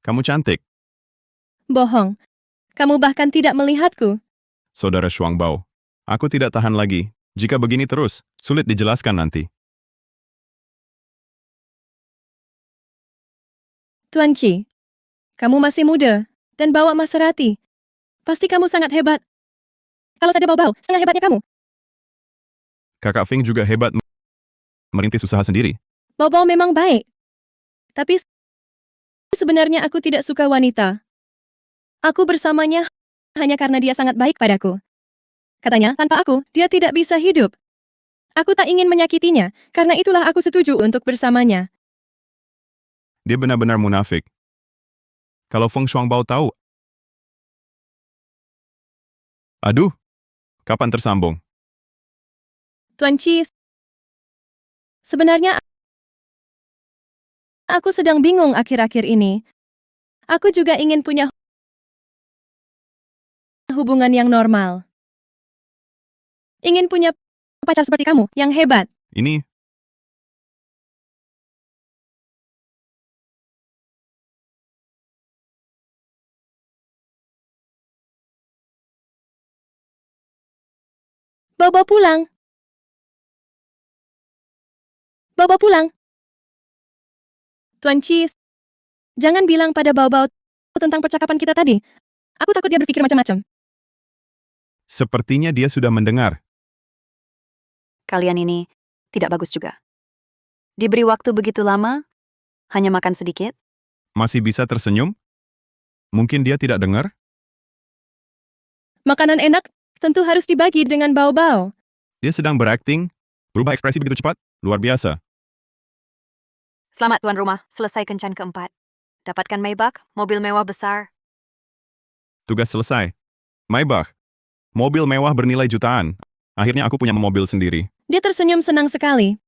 Kamu cantik, Bohong. Kamu bahkan tidak melihatku. Saudara Shuangbao. Aku tidak tahan lagi. Jika begini terus, sulit dijelaskan nanti. Tuan Chi, kamu masih muda dan bawa Maserati. Pasti kamu sangat hebat. Kalau saja Bao-Bao, setengah hebatnya kamu. Kakak Fing juga hebat merintis usaha sendiri. Bao-Bao memang baik. Tapi sebenarnya aku tidak suka wanita. Aku bersamanya hanya karena dia sangat baik padaku. Katanya, tanpa aku, dia tidak bisa hidup. Aku tak ingin menyakitinya, karena itulah aku setuju untuk bersamanya. Dia benar-benar munafik. Kalau Feng Shuangbao tahu. Aduh, kapan tersambung? Tuan Chi, sebenarnya aku sedang bingung akhir-akhir ini. Aku juga ingin punya hubungan yang normal. Ingin punya pacar seperti kamu, yang hebat. Ini, Bawa pulang. Bawa pulang. Tuan Chi, jangan bilang pada Bao-Bao tentang percakapan kita tadi. Aku takut dia berpikir macam-macam. sepertinya dia sudah mendengar. Kalian ini tidak bagus juga. Diberi waktu begitu lama, hanya makan sedikit. Masih bisa tersenyum? Mungkin dia tidak dengar? Makanan enak tentu harus dibagi dengan Bao-Bao. Dia sedang berakting, berubah ekspresi begitu cepat, luar biasa. Selamat tuan rumah, selesai kencan keempat. Dapatkan Maybach, mobil mewah besar. Tugas selesai. Maybach, mobil mewah bernilai jutaan. Akhirnya aku punya mobil sendiri. Dia tersenyum senang sekali.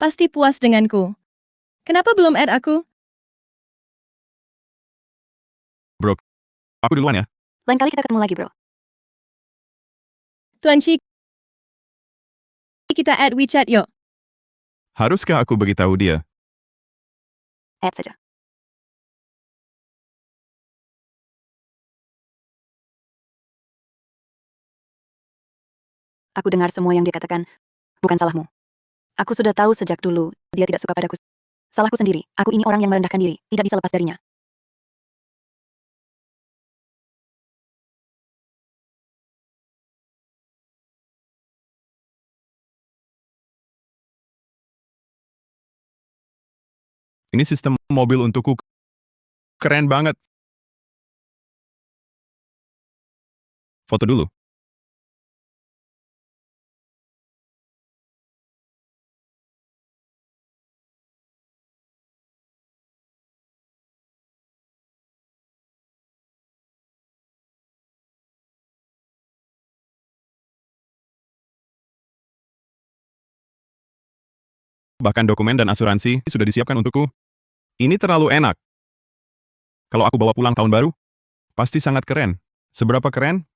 Pasti puas denganku. Kenapa belum add aku? Bro, aku duluan ya. Lain kali kita ketemu lagi, bro. Tuan Chi, kita add WeChat yuk. Haruskah aku beritahu dia? Add saja. Aku dengar semua yang dia katakan. Bukan salahmu. Aku sudah tahu sejak dulu, dia tidak suka padaku. Salahku sendiri, aku ini orang yang merendahkan diri, tidak bisa lepas darinya. Ini sistem mobil untukku. Keren banget. Foto dulu. Bahkan dokumen dan asuransi sudah disiapkan untukku. Ini terlalu enak. Kalau aku bawa pulang tahun baru, pasti sangat keren. Seberapa keren?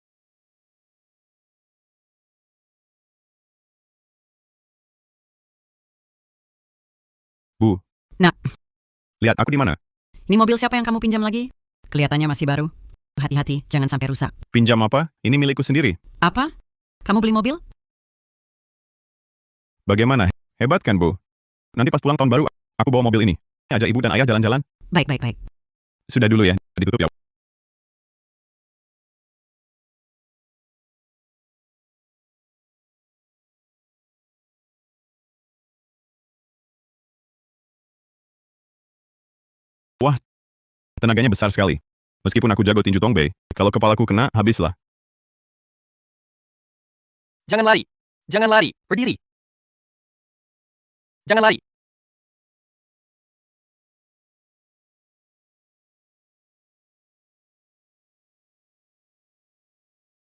Bu. Nak. Lihat aku di mana? Ini mobil siapa yang kamu pinjam lagi? Kelihatannya masih baru. Hati-hati, jangan sampai rusak. Pinjam apa? Ini milikku sendiri. Apa? Kamu beli mobil? Bagaimana? Hebat kan, Bu? Nanti pas pulang tahun baru, aku bawa mobil ini. Ajak ibu dan ayah jalan-jalan. Baik, baik, baik. Sudah dulu ya, ditutup ya. Wah, tenaganya besar sekali. Meskipun aku jago tinju Tongbei, kalau kepalaku kena, habislah. Jangan lari. Jangan lari. Berdiri. Jangan lari.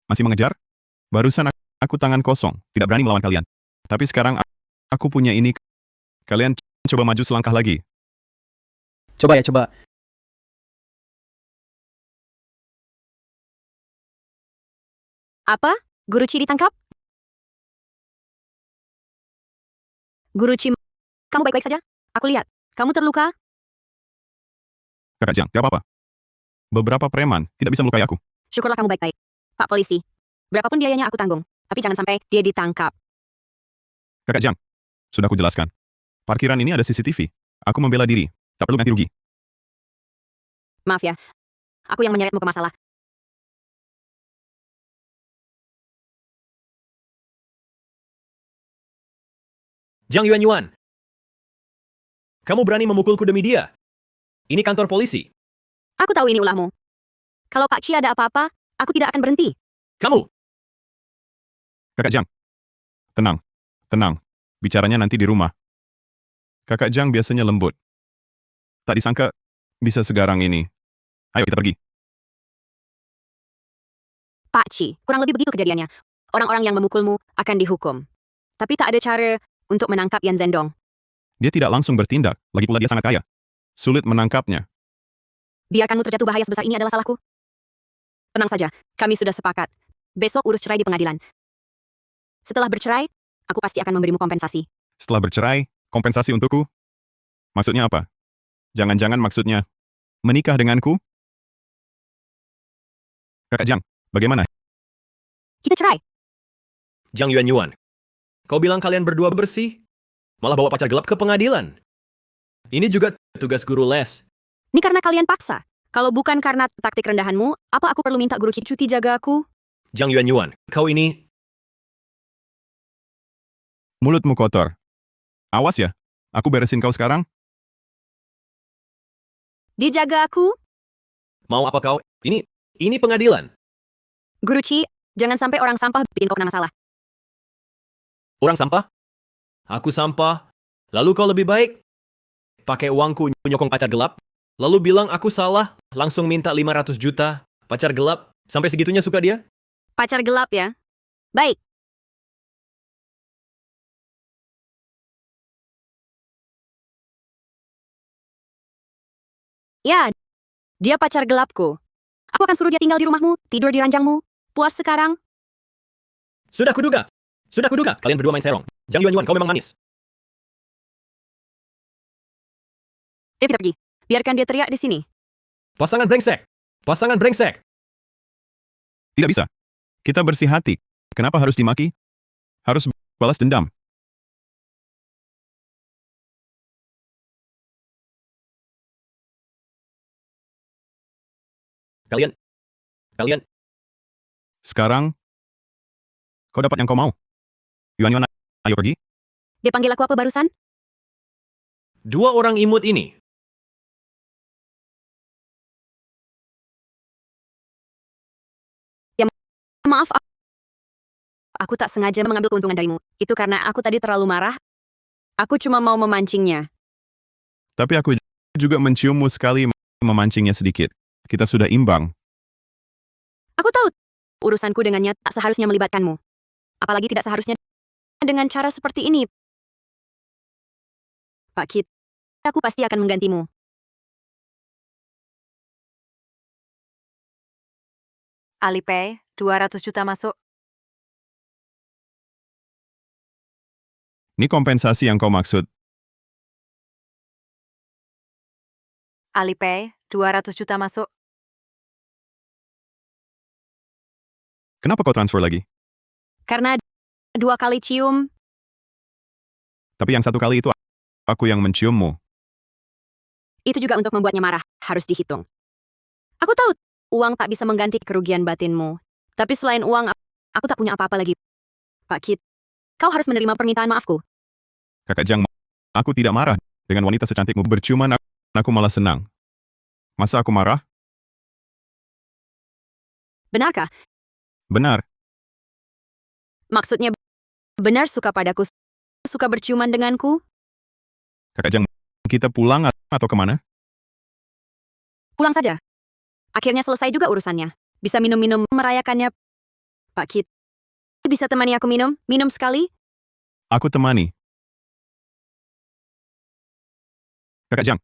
Masih mengejar? Barusan aku tangan kosong, tidak berani melawan kalian. Tapi sekarang aku punya ini. Kalian coba maju selangkah lagi. Coba ya, coba. Apa? Guruci ditangkap? Guruci, kamu baik-baik saja? Aku lihat, kamu terluka? Kakak Jiang, gak apa-apa. Beberapa preman tidak bisa melukai aku. Syukurlah kamu baik-baik. Pak polisi, berapapun biayanya aku tanggung. Tapi jangan sampai dia ditangkap. Kakak Jiang, sudah aku jelaskan. Parkiran ini ada CCTV. Aku membela diri, tak perlu ganti rugi. Maaf ya, aku yang menyeretmu ke masalah. Jiang Yuan. Kamu berani memukulku demi dia? Ini kantor polisi. Aku tahu ini ulahmu. Kalau Pak Chi ada apa-apa, aku tidak akan berhenti. Kamu! Kakak Jiang, tenang, tenang. Bicaranya nanti di rumah. Kakak Jiang biasanya lembut. Tak disangka bisa segarang ini. Ayo kita pergi. Pak Chi, kurang lebih begitu kejadiannya. Orang-orang yang memukulmu akan dihukum. Tapi tak ada cara untuk menangkap Yan Zhendong. Dia tidak langsung bertindak, lagi pula dia sangat kaya. Sulit menangkapnya. Biarkanmu terjatuh bahaya sebesar ini adalah salahku. Tenang saja, kami sudah sepakat. Besok urus cerai di pengadilan. Setelah bercerai, aku pasti akan memberimu kompensasi. Setelah bercerai, kompensasi untukku? Maksudnya apa? Jangan-jangan maksudnya menikah denganku? Kakak Jiang, bagaimana? Kita cerai. Jiang Yuan. Kau bilang kalian berdua bersih? Malah bawa pacar gelap ke pengadilan. Ini juga tugas guru les. Ini karena kalian paksa. Kalau bukan karena taktik rendahanmu, apa aku perlu minta guru cuti jaga aku? Jiang Yuan, kau ini... Mulutmu kotor. Awas ya, aku beresin kau sekarang. Dijaga aku? Mau apa kau? Ini pengadilan. Guru Chi, jangan sampai orang sampah bikin kau kena masalah. Orang sampah? Aku sampah. Lalu kau lebih baik pakai uangku nyokong pacar gelap, lalu bilang aku salah, langsung minta 500 juta. Pacar gelap, sampai segitunya suka dia? Pacar gelap ya? Baik. Ya, dia pacar gelapku. Aku akan suruh dia tinggal di rumahmu, tidur di ranjangmu. Puas sekarang? Sudah kuduga. Kalian berdua main serong. Jiang Yuan, kau memang manis. Ayo kita pergi. Biarkan dia teriak di sini. Pasangan brengsek. Tidak bisa. Kita bersih hati. Kenapa harus dimaki? Harus balas dendam. Kalian. Sekarang, kau dapat yang kau mau. Yuan, ayo pergi. Dia panggil aku apa barusan? Dua orang imut ini. Ya, maaf. Aku tak sengaja mengambil keuntungan darimu. Itu karena aku tadi terlalu marah. Aku cuma mau memancingnya. Tapi aku juga menciummu sekali memancingnya sedikit. Kita sudah imbang. Aku tahu urusanku dengannya tak seharusnya melibatkanmu. Apalagi tidak seharusnya dengan cara seperti ini. Pak Kit, aku pasti akan menggantimu. Alipay, 200 juta masuk. Ini kompensasi yang kau maksud. Alipay, 200 juta masuk. Kenapa kau transfer lagi? Karena 2 kali cium, Tapi yang satu kali itu aku yang menciummu. itu juga untuk membuatnya marah, harus dihitung. Aku tahu uang tak bisa mengganti kerugian batinmu. Tapi selain uang, aku tak punya apa-apa lagi. Pak Kit, kau harus menerima permintaan maafku. Kakak Jiang, aku tidak marah. Dengan wanita secantikmu berciuman, aku malah senang. Masa aku marah? Benarkah? Benar. Maksudnya, benar suka padaku, suka berciuman denganku? Kakak Jiang, kita pulang atau kemana? Pulang saja. Akhirnya selesai juga urusannya. Bisa minum-minum merayakannya. Pak Kit, bisa temani aku minum? Minum sekali? Aku temani. Kakak Jiang,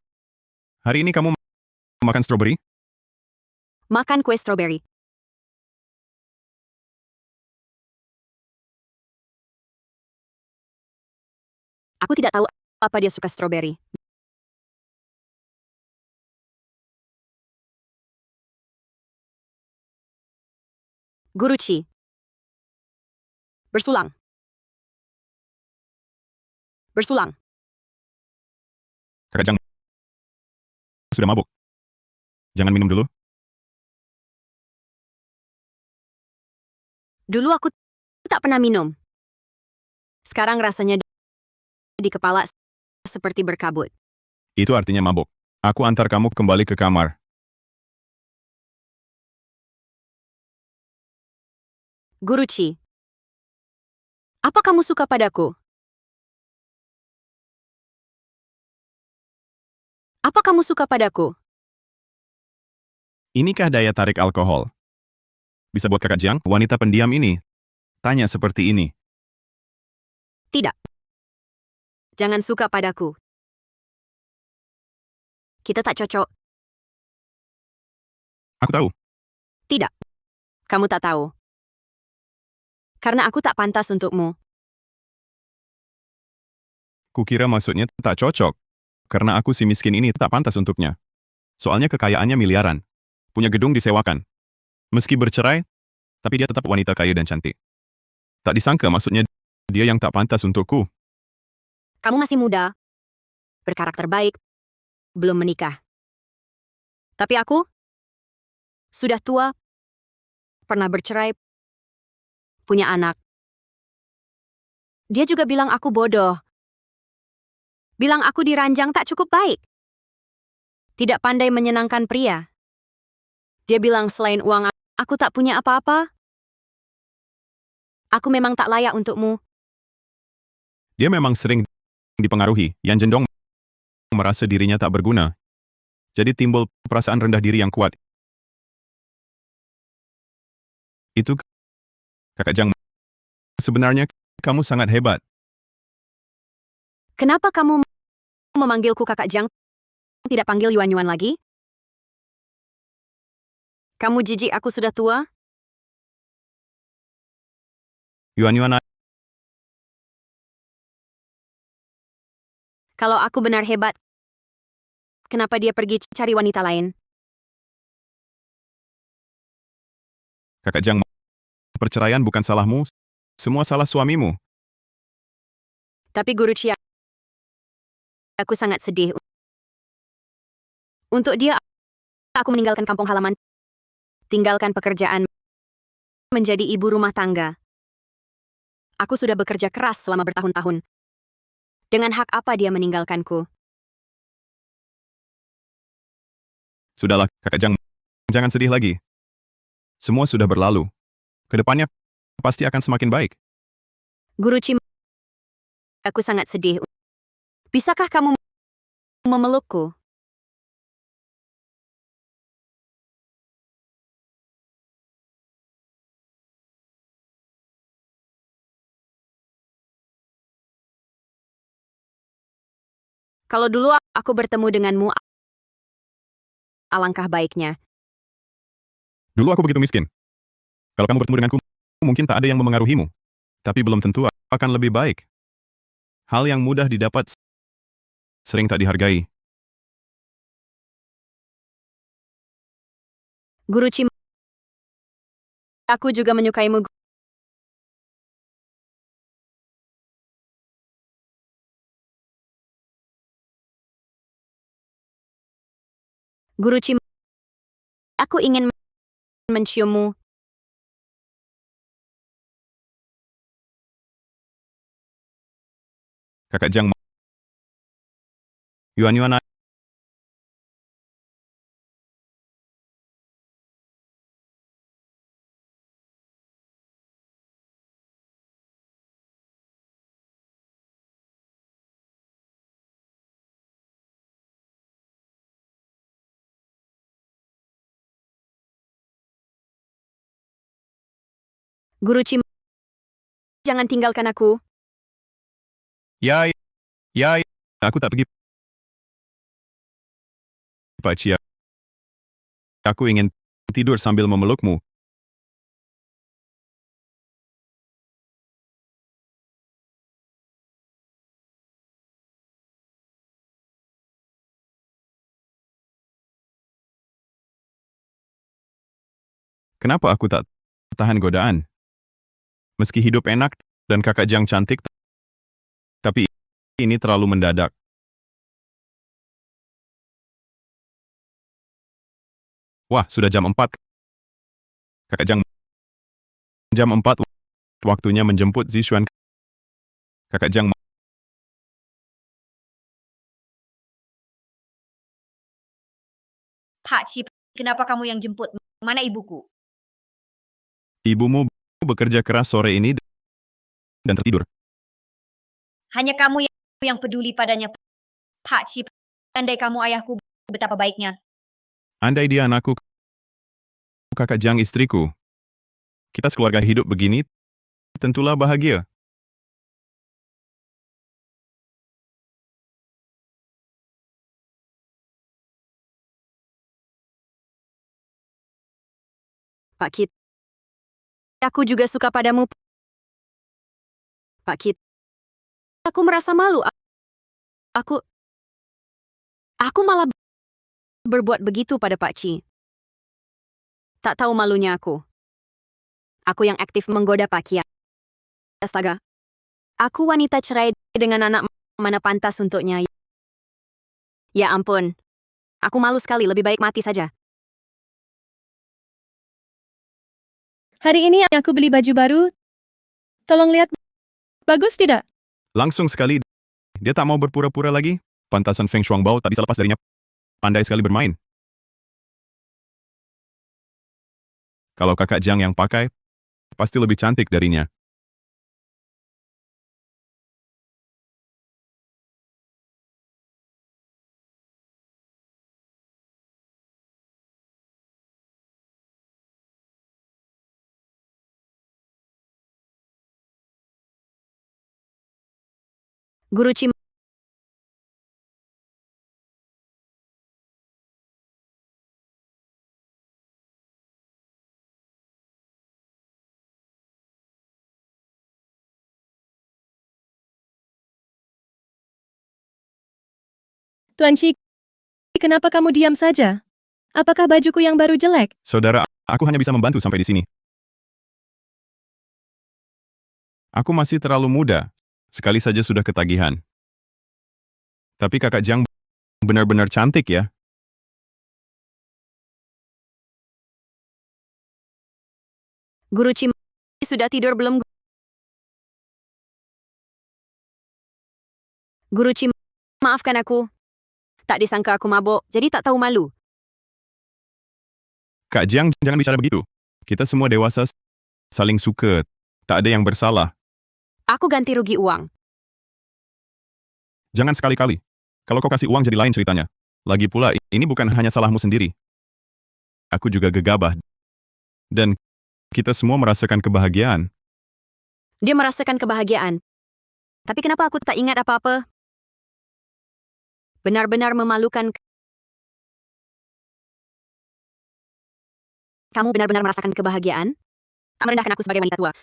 hari ini kamu makan stroberi? Makan kue stroberi. Aku tidak tahu apa dia suka stroberi. Guruci. Bersulang. Bersulang. Kakak Jiang sudah mabuk. Jangan minum dulu. Dulu aku tak pernah minum. Sekarang rasanya di kepala seperti berkabut. Itu artinya mabuk. Aku antar kamu kembali ke kamar. Guruci. Apa kamu suka padaku? Apa kamu suka padaku? Inikah daya tarik alkohol? Bisa buat Kakak Jiang, wanita pendiam ini, tanya seperti ini. Tidak. Jangan suka padaku. Kita tak cocok. Aku tahu. Tidak. Kamu tak tahu. Karena aku tak pantas untukmu. Kukira maksudnya tak cocok. Karena aku si miskin ini tak pantas untuknya. Soalnya kekayaannya miliaran. Punya gedung disewakan. Meski bercerai, tapi dia tetap wanita kaya dan cantik. Tak disangka maksudnya dia yang tak pantas untukku. Kamu masih muda. Berkarakter baik. Belum menikah. Tapi aku sudah tua. Pernah bercerai. Punya anak. Dia juga bilang aku bodoh. Bilang aku diranjang tak cukup baik. Tidak pandai menyenangkan pria. Dia bilang selain uang, aku tak punya apa-apa. Aku memang tak layak untukmu. Dia memang sering dipengaruhi, yang jendong merasa dirinya tak berguna. Jadi timbul perasaan rendah diri yang kuat. Itu Kakak Jiang. Sebenarnya kamu sangat hebat. Kenapa kamu memanggilku Kakak Jiang? Tidak panggil Yuan-Yuan lagi? Kamu jijik aku sudah tua? Yuan-Yuan, Kalau aku benar hebat, kenapa dia pergi cari wanita lain? Kakak Jiang, perceraian bukan salahmu, semua salah suamimu. Tapi Guru Chia, aku sangat sedih. Untuk dia, aku meninggalkan kampung halaman, tinggalkan pekerjaan, menjadi ibu rumah tangga. Aku sudah bekerja keras selama bertahun-tahun. Dengan hak apa dia meninggalkanku? Sudahlah, Kakak Jiang, jangan sedih lagi. Semua sudah berlalu. Kedepannya pasti akan semakin baik. Guru Chia, aku sangat sedih. Bisakah kamu memelukku? Kalau dulu aku bertemu denganmu, alangkah baiknya. Dulu aku begitu miskin. Kalau kamu bertemu denganku, mungkin tak ada yang memengaruhimu. Tapi belum tentu akan lebih baik. Hal yang mudah didapat sering tak dihargai. Guru Chia, aku juga menyukaimu. Guru Chia, aku ingin menciummu. Kakak Jiang, Yuan-Yuan, Guru Chia, jangan tinggalkan aku. Ya, ya, aku tak pergi. Pakcik, aku ingin tidur sambil memelukmu. Kenapa aku tak tahan godaan? Meski hidup enak dan kakak Jiang cantik, tapi ini terlalu mendadak. Wah, sudah jam 4. Kakak Jiang, jam 4 waktunya menjemput Zishuan. Kakak Jiang, Pakcik, kenapa kamu yang jemput? Mana ibuku? ibumu bekerja keras sore ini dan tertidur. Hanya kamu yang peduli padanya, Pakcik. Andai kamu ayahku, betapa baiknya. Andai dia anakku, kakak Jiang istriku. Kita sekeluarga hidup begini, tentulah bahagia. Pak Kit. Aku juga suka padamu. Pak Kit. Aku merasa malu. Aku malah berbuat begitu pada Pak Ci. Tak tahu malunya aku. Aku yang aktif menggoda Pak Kia. Astaga. Aku wanita cerai dengan anak, mana pantas untuknya. Ya ampun. Aku malu sekali, lebih baik mati saja. Hari ini aku beli baju baru. Tolong lihat. Bagus tidak? Langsung sekali, dia tak mau berpura-pura lagi. Pantasan Feng Shuangbao tak bisa lepas darinya. Pandai sekali bermain. Kalau kakak Jiang yang pakai, pasti lebih cantik darinya. Guru Cim. Tuan Ci, kenapa kamu diam saja? Apakah bajuku yang baru jelek? Saudara, aku hanya bisa membantu sampai di sini. Aku masih terlalu muda. Sekali saja sudah ketagihan. Tapi kakak Jiang benar-benar cantik ya. Guru Cim. Sudah tidur belum? Guru Cim. Maafkan aku. Tak disangka aku mabuk, jadi tak tahu malu. Kak Jiang, jangan bicara begitu. Kita semua dewasa, saling suka. Tak ada yang bersalah. Aku ganti rugi uang. Jangan sekali-kali. Kalau kau kasih uang jadi lain ceritanya. Lagi pula, ini bukan hanya salahmu sendiri. Aku juga gegabah. Dan kita semua merasakan kebahagiaan. Dia merasakan kebahagiaan. Tapi kenapa aku tak ingat apa-apa? Benar-benar memalukan. Kamu benar-benar merasakan kebahagiaan? Merendahkan aku sebagai wanita tua.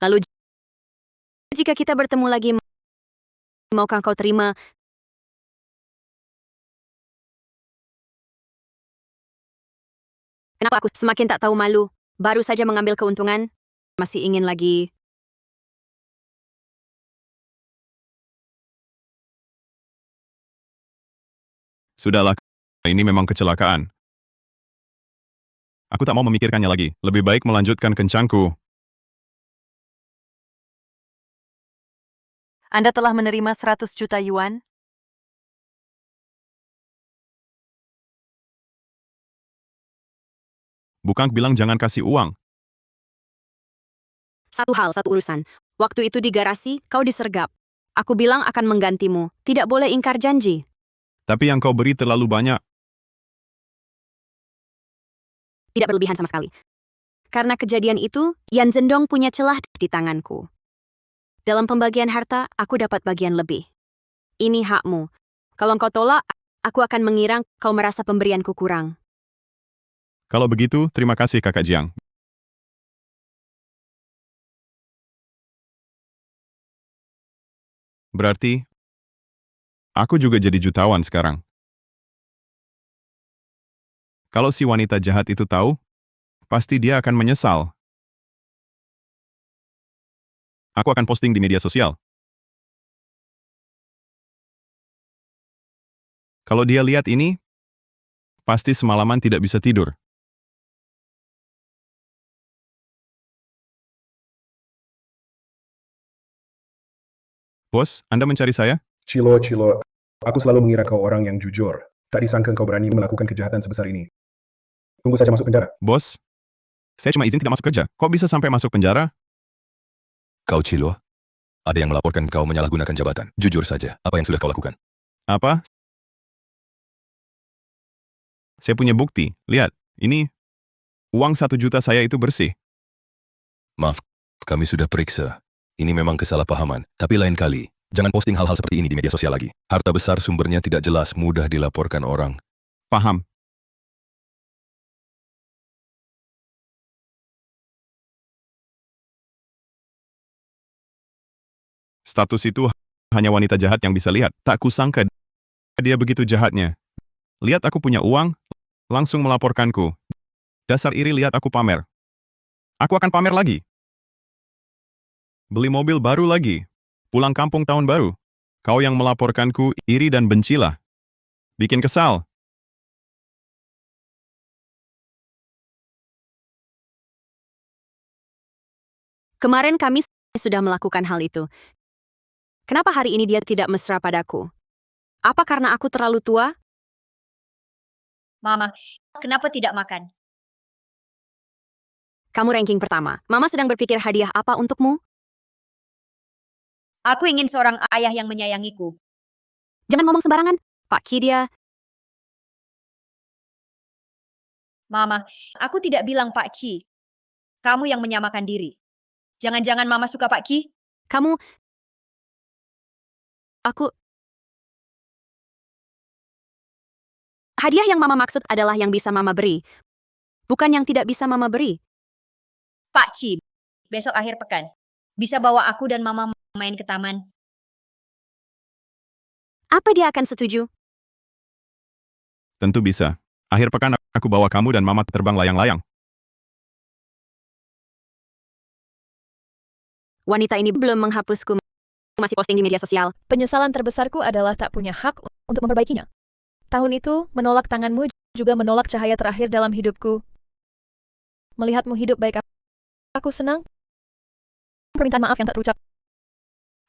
Lalu, jika kita bertemu lagi, maukah kau terima? Kenapa aku semakin tak tahu malu? Baru saja mengambil keuntungan, masih ingin lagi. Sudahlah, ini memang kecelakaan. Aku tak mau memikirkannya lagi. Lebih baik melanjutkan kencangku. Anda telah menerima 100 juta yuan. Bukan bilang jangan kasih uang. Satu hal, satu urusan. Waktu itu di garasi, kau disergap. Aku bilang akan menggantimu. Tidak boleh ingkar janji. Tapi yang kau beri terlalu banyak. Tidak berlebihan sama sekali. Karena kejadian itu, Yan Zhendong punya celah di tanganku. Dalam pembagian harta, aku dapat bagian lebih. Ini hakmu. Kalau kau tolak, aku akan mengira kau merasa pemberianku kurang. Kalau begitu, terima kasih Kakak Jiang. Berarti, aku juga jadi jutawan sekarang. Kalau si wanita jahat itu tahu, pasti dia akan menyesal. Aku akan posting di media sosial. Kalau dia lihat ini, pasti semalaman tidak bisa tidur. Bos, Anda mencari saya? Cilo, aku selalu mengira kau orang yang jujur. Tak disangka kau berani melakukan kejahatan sebesar ini. Tunggu saja masuk penjara. Bos, saya cuma izin tidak masuk kerja. Kok bisa sampai masuk penjara? Kau Cilo, ada yang melaporkan kau menyalahgunakan jabatan. Jujur saja, apa yang sudah kau lakukan? Apa? Saya punya bukti. Lihat, ini uang 1 juta saya itu bersih. Maaf, kami sudah periksa. Ini memang kesalahpahaman, tapi lain kali, jangan posting hal-hal seperti ini di media sosial lagi. Harta besar sumbernya tidak jelas, mudah dilaporkan orang. Paham. Status itu hanya wanita jahat yang bisa lihat. Tak kusangka dia begitu jahatnya. Lihat aku punya uang, langsung melaporkanku. Dasar iri lihat aku pamer. Aku akan pamer lagi. Beli mobil baru lagi. Pulang kampung tahun baru. Kau yang melaporkanku iri dan bencilah. Bikin kesal. Kemarin kami sudah melakukan hal itu. Kenapa hari ini dia tidak mesra padaku? Apa karena aku terlalu tua? Mama, kenapa tidak makan? Kamu ranking pertama. Mama sedang berpikir hadiah apa untukmu? Aku ingin seorang ayah yang menyayangiku. Jangan ngomong sembarangan. Pak Ki dia. Mama, aku tidak bilang Pak Ki. Kamu yang menyamakan diri. Jangan-jangan Mama suka Pak Ki? Kamu... Aku... Hadiah yang Mama maksud adalah yang bisa Mama beri. Bukan yang tidak bisa Mama beri. Pak Ki, besok akhir pekan. Bisa bawa aku dan Mama main ke taman. Apa dia akan setuju? Tentu bisa. Akhir pekan aku bawa kamu dan Mama terbang layang-layang. Wanita ini belum menghapusku. Masih posting di media sosial. Penyesalan terbesarku adalah tak punya hak untuk memperbaikinya. Tahun itu, menolak tanganmu juga menolak cahaya terakhir dalam hidupku. Melihatmu hidup baik, aku senang. Permintaan maaf yang tak terucap.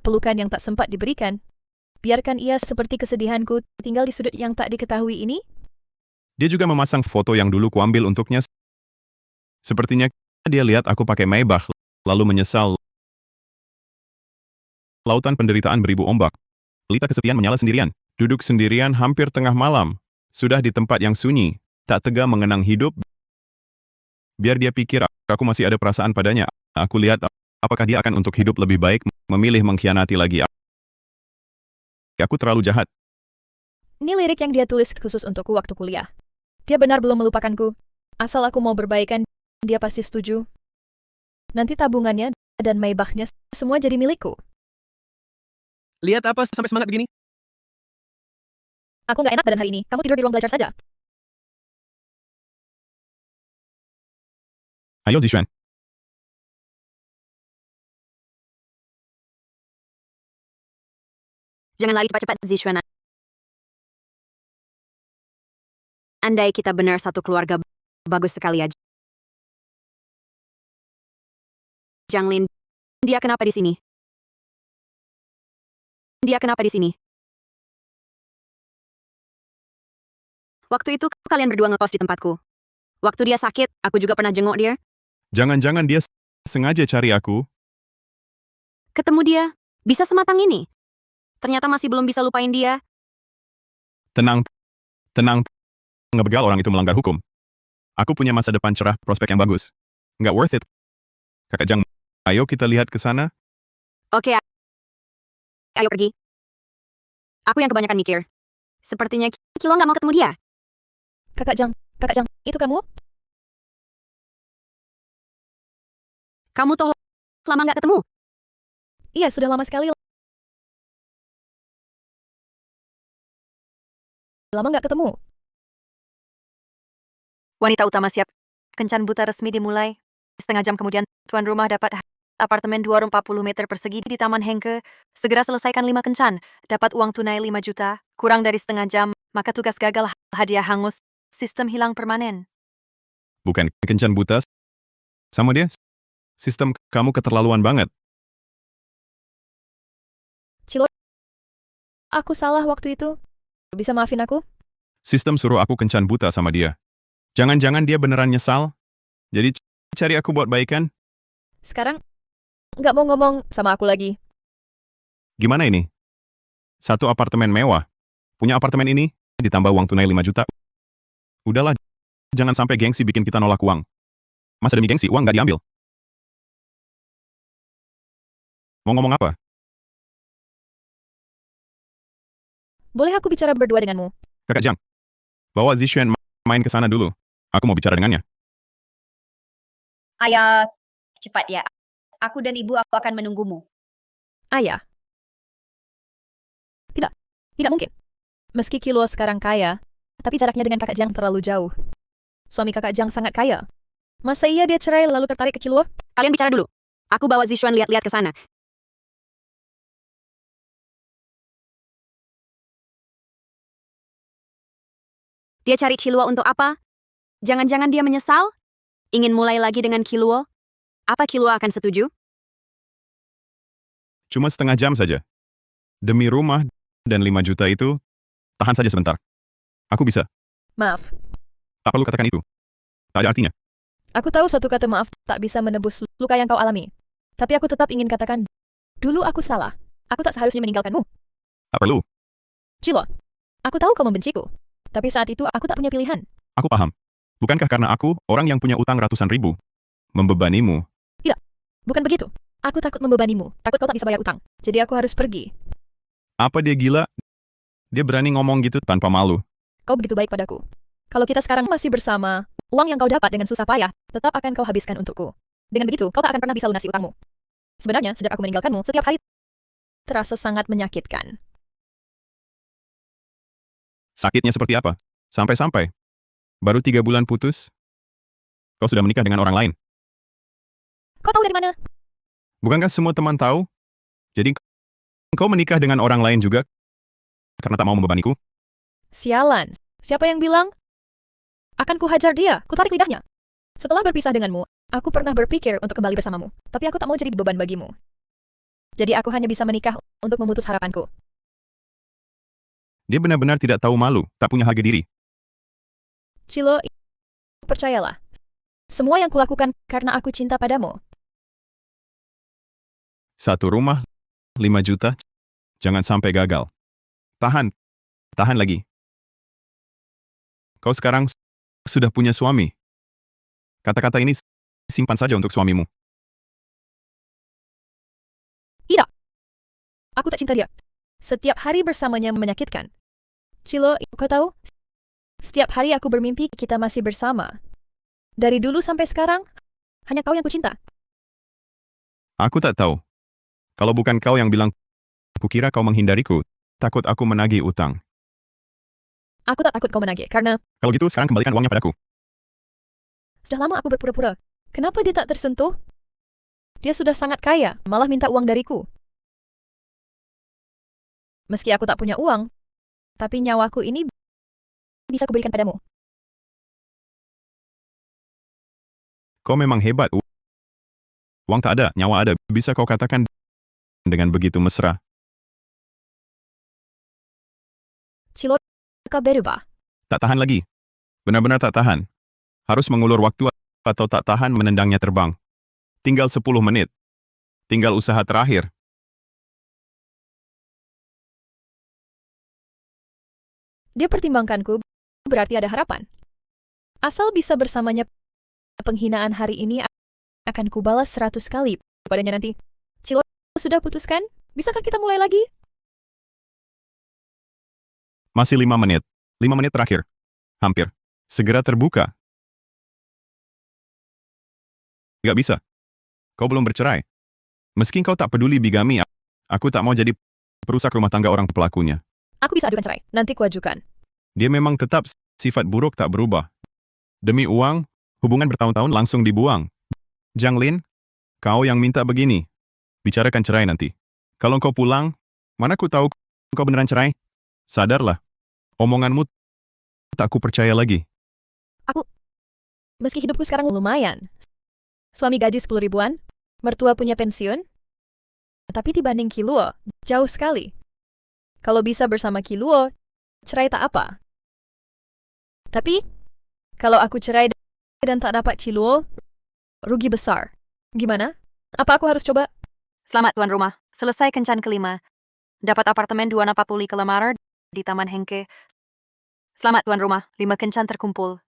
Pelukan yang tak sempat diberikan. Biarkan ia seperti kesedihanku tinggal di sudut yang tak diketahui ini. Dia juga memasang foto yang dulu kuambil untuknya. Sepertinya dia lihat aku pakai Maybach, lalu menyesal. Lautan penderitaan beribu ombak. Pelita kesepian menyala sendirian. Duduk sendirian hampir tengah malam. Sudah di tempat yang sunyi. Tak tega mengenang hidup. Biar dia pikir aku masih ada perasaan padanya. Aku lihat apakah dia akan untuk hidup lebih baik, memilih mengkhianati lagi. Aku terlalu jahat. Ini lirik yang dia tulis khusus untukku waktu kuliah. Dia benar belum melupakanku. Asal aku mau berbaikan, dia pasti setuju. Nanti tabungannya dan Maybachnya semua jadi milikku. Lihat apa sampai semangat begini? Aku nggak enak badan hari ini. Kamu tidur di ruang belajar saja. Ayo Zishuan. Jangan lari cepat-cepat, Zishuan. Andai kita benar satu keluarga, bagus sekali aja. Janglin, dia kenapa di sini? Dia kenapa di sini? Waktu itu kalian berdua ngekos di tempatku. Waktu dia sakit, aku juga pernah jenguk dia. Jangan-jangan dia sengaja cari aku. Ketemu dia, bisa sematang ini. Ternyata masih belum bisa lupain dia. Tenang. Ngebegal orang itu melanggar hukum. Aku punya masa depan cerah, prospek yang bagus. Nggak worth it. Kakak Jang, ayo kita lihat ke sana. Oke, ayo pergi. Aku yang kebanyakan mikir. Sepertinya Kilo nggak mau ketemu dia. Kakak Jang, itu kamu? Kamu toh lama nggak ketemu? Iya, sudah lama sekali. Lama nggak ketemu. Wanita utama siap. Kencan buta resmi dimulai. Setengah jam kemudian, tuan rumah dapat apartemen 240 meter persegi di Taman Hengke. Segera selesaikan 5 kencan. Dapat uang tunai 5 juta. Kurang dari setengah jam, maka tugas gagal, hadiah hangus. Sistem hilang permanen. Bukan kencan buta sama dia. Sistem kamu keterlaluan banget. Cilo, aku salah waktu itu. Bisa maafin aku? Sistem suruh aku kencan buta sama dia. Jangan-jangan dia beneran nyesal. Jadi cari aku buat baikan. Sekarang, nggak mau ngomong sama aku lagi. Gimana ini? Satu apartemen mewah. Punya apartemen ini, ditambah uang tunai 5 juta. Udahlah, jangan sampai gengsi bikin kita nolak uang. Masa demi gengsi, uang nggak diambil. Mau ngomong apa? Boleh aku bicara berdua denganmu? Kakak Jang, bawa Zishuan main ke sana dulu. Aku mau bicara dengannya. Ayah, cepat ya. Aku dan ibu aku akan menunggumu. Ayah. Tidak mungkin. Meski Kilo sekarang kaya, tapi jaraknya dengan kakak Jang terlalu jauh. Suami kakak Jang sangat kaya. Masa iya dia cerai lalu tertarik ke Kilo? Kalian bicara dulu. Aku bawa Zishuan lihat-lihat ke sana. Dia cari Kiluo untuk apa? Jangan-jangan dia menyesal? Ingin mulai lagi dengan Kiluo? Apa Kiluo akan setuju? Cuma setengah jam saja. Demi rumah dan 5 juta itu, tahan saja sebentar. Aku bisa. Maaf. Tak perlu katakan itu. Tak ada artinya. Aku tahu satu kata maaf tak bisa menebus luka yang kau alami. Tapi aku tetap ingin katakan, dulu aku salah. Aku tak seharusnya meninggalkanmu. Tak perlu. Cilo, aku tahu kau membenciku. Tapi saat itu aku tak punya pilihan. Aku paham. Bukankah karena aku, orang yang punya utang ratusan ribu, membebanimu? Tidak, bukan begitu. Aku takut membebanimu. Takut kau tak bisa bayar utang. Jadi aku harus pergi. Apa dia gila? Dia berani ngomong gitu tanpa malu. Kau begitu baik padaku. Kalau kita sekarang masih bersama, uang yang kau dapat dengan susah payah, tetap akan kau habiskan untukku. Dengan begitu, kau tak akan pernah bisa lunasi utangmu. Sebenarnya, sejak aku meninggalkanmu, setiap hari terasa sangat menyakitkan. Sakitnya seperti apa? Sampai-sampai. Baru 3 bulan putus? Kau sudah menikah dengan orang lain. Kau tahu dari mana? Bukankah semua teman tahu? Jadi, kau menikah dengan orang lain juga? Karena tak mau membebaniku? Sialan. Siapa yang bilang? Akan kuhajar dia, kutarik lidahnya. Setelah berpisah denganmu, aku pernah berpikir untuk kembali bersamamu. Tapi aku tak mau jadi beban bagimu. Jadi aku hanya bisa menikah untuk memutus harapanku. Dia benar-benar tidak tahu malu, tak punya harga diri. Cilo, percayalah. Semua yang kulakukan karena aku cinta padamu. Satu rumah, 5 juta, jangan sampai gagal. Tahan lagi. Kau sekarang sudah punya suami. Kata-kata ini simpan saja untuk suamimu. Tidak. Aku tak cinta dia. Setiap hari bersamanya menyakitkan. Cilo, kau tahu? Setiap hari aku bermimpi kita masih bersama. Dari dulu sampai sekarang, hanya kau yang kucinta. Aku tak tahu. Kalau bukan kau yang bilang, kukira kau menghindariku, takut aku menagih utang. Aku tak takut kau menagih, karena Kalau gitu, sekarang kembalikan uangnya padaku. sudah lama aku berpura-pura. Kenapa dia tak tersentuh? Dia sudah sangat kaya, malah minta uang dariku. Meski aku tak punya uang, tapi nyawaku ini bisa kuberikan padamu. Kau memang hebat. Uang tak ada, nyawa ada. Bisa kau katakan dengan begitu mesra. Cilo, kau berubah. Tak tahan lagi. Benar-benar tak tahan. Harus mengulur waktu atau tak tahan menendangnya terbang. Tinggal 10 menit. Tinggal usaha terakhir. Dia pertimbangkanku, berarti ada harapan. Asal bisa bersamanya, penghinaan hari ini akan kubalas 100 kali padanya nanti. Cilo, sudah putuskan? Bisakah kita mulai lagi? Masih 5 menit. 5 menit terakhir. Hampir. Segera terbuka. Gak bisa. Kau belum bercerai. Meski kau tak peduli bigami, aku tak mau jadi perusak rumah tangga orang pelakunya. Aku bisa ajukan cerai. Nanti kuajukan. Dia memang tetap sifat buruk tak berubah. Demi uang, hubungan bertahun-tahun langsung dibuang. Janglin, kau yang minta begini. Bicarakan cerai nanti. Kalau kau pulang, mana ku tahu kau beneran cerai? Sadarlah. Omonganmu tak ku percaya lagi. Meski hidupku sekarang lumayan. Suami gaji 10 ribuan, mertua punya pensiun. Tapi dibanding Kiluo, jauh sekali. Kalau bisa bersama Kiluo, cerai tak apa. Tapi, kalau aku cerai dan tak dapat Kiluo, rugi besar. Gimana? Apa aku harus coba? Selamat tuan rumah. Selesai kencan kelima. Dapat apartemen 240 kelemar di Taman Hengke. Selamat tuan rumah. 5 kencan terkumpul.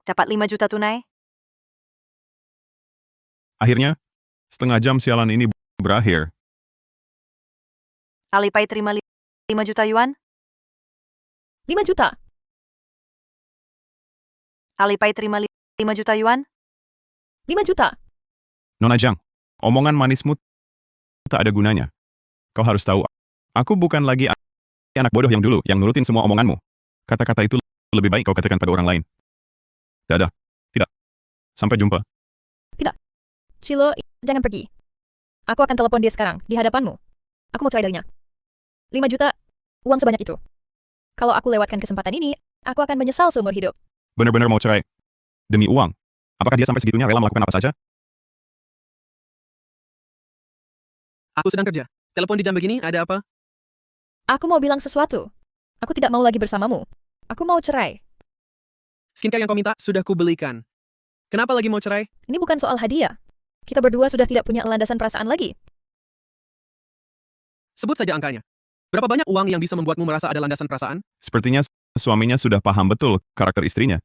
Dapat 5 juta tunai. Akhirnya, setengah jam sialan ini berakhir. Alipay terima 5 juta yuan. 5 juta. Alipay terima 5 juta yuan. 5 juta. Nona Jang, omongan manismu tak ada gunanya. Kau harus tahu, aku bukan lagi anak bodoh yang dulu, yang nurutin semua omonganmu. Kata-kata itu lebih baik kau katakan pada orang lain. Dadah. Tidak. Sampai jumpa. Tidak. Cilo, jangan pergi. Aku akan telepon dia sekarang, di hadapanmu. Aku mau cerai darinya. 5 juta, uang sebanyak itu. Kalau aku lewatkan kesempatan ini, aku akan menyesal seumur hidup. Benar-benar mau cerai. Demi uang. Apakah dia sampai segitunya rela melakukan apa saja? Aku sedang kerja. Telepon di jam begini, ada apa? Aku mau bilang sesuatu. Aku tidak mau lagi bersamamu. Aku mau cerai. Skincare yang kau minta sudah kubelikan. Kenapa lagi mau cerai? Ini bukan soal hadiah. Kita berdua sudah tidak punya landasan perasaan lagi. Sebut saja angkanya. Berapa banyak uang yang bisa membuatmu merasa ada landasan perasaan? Sepertinya suaminya sudah paham betul karakter istrinya.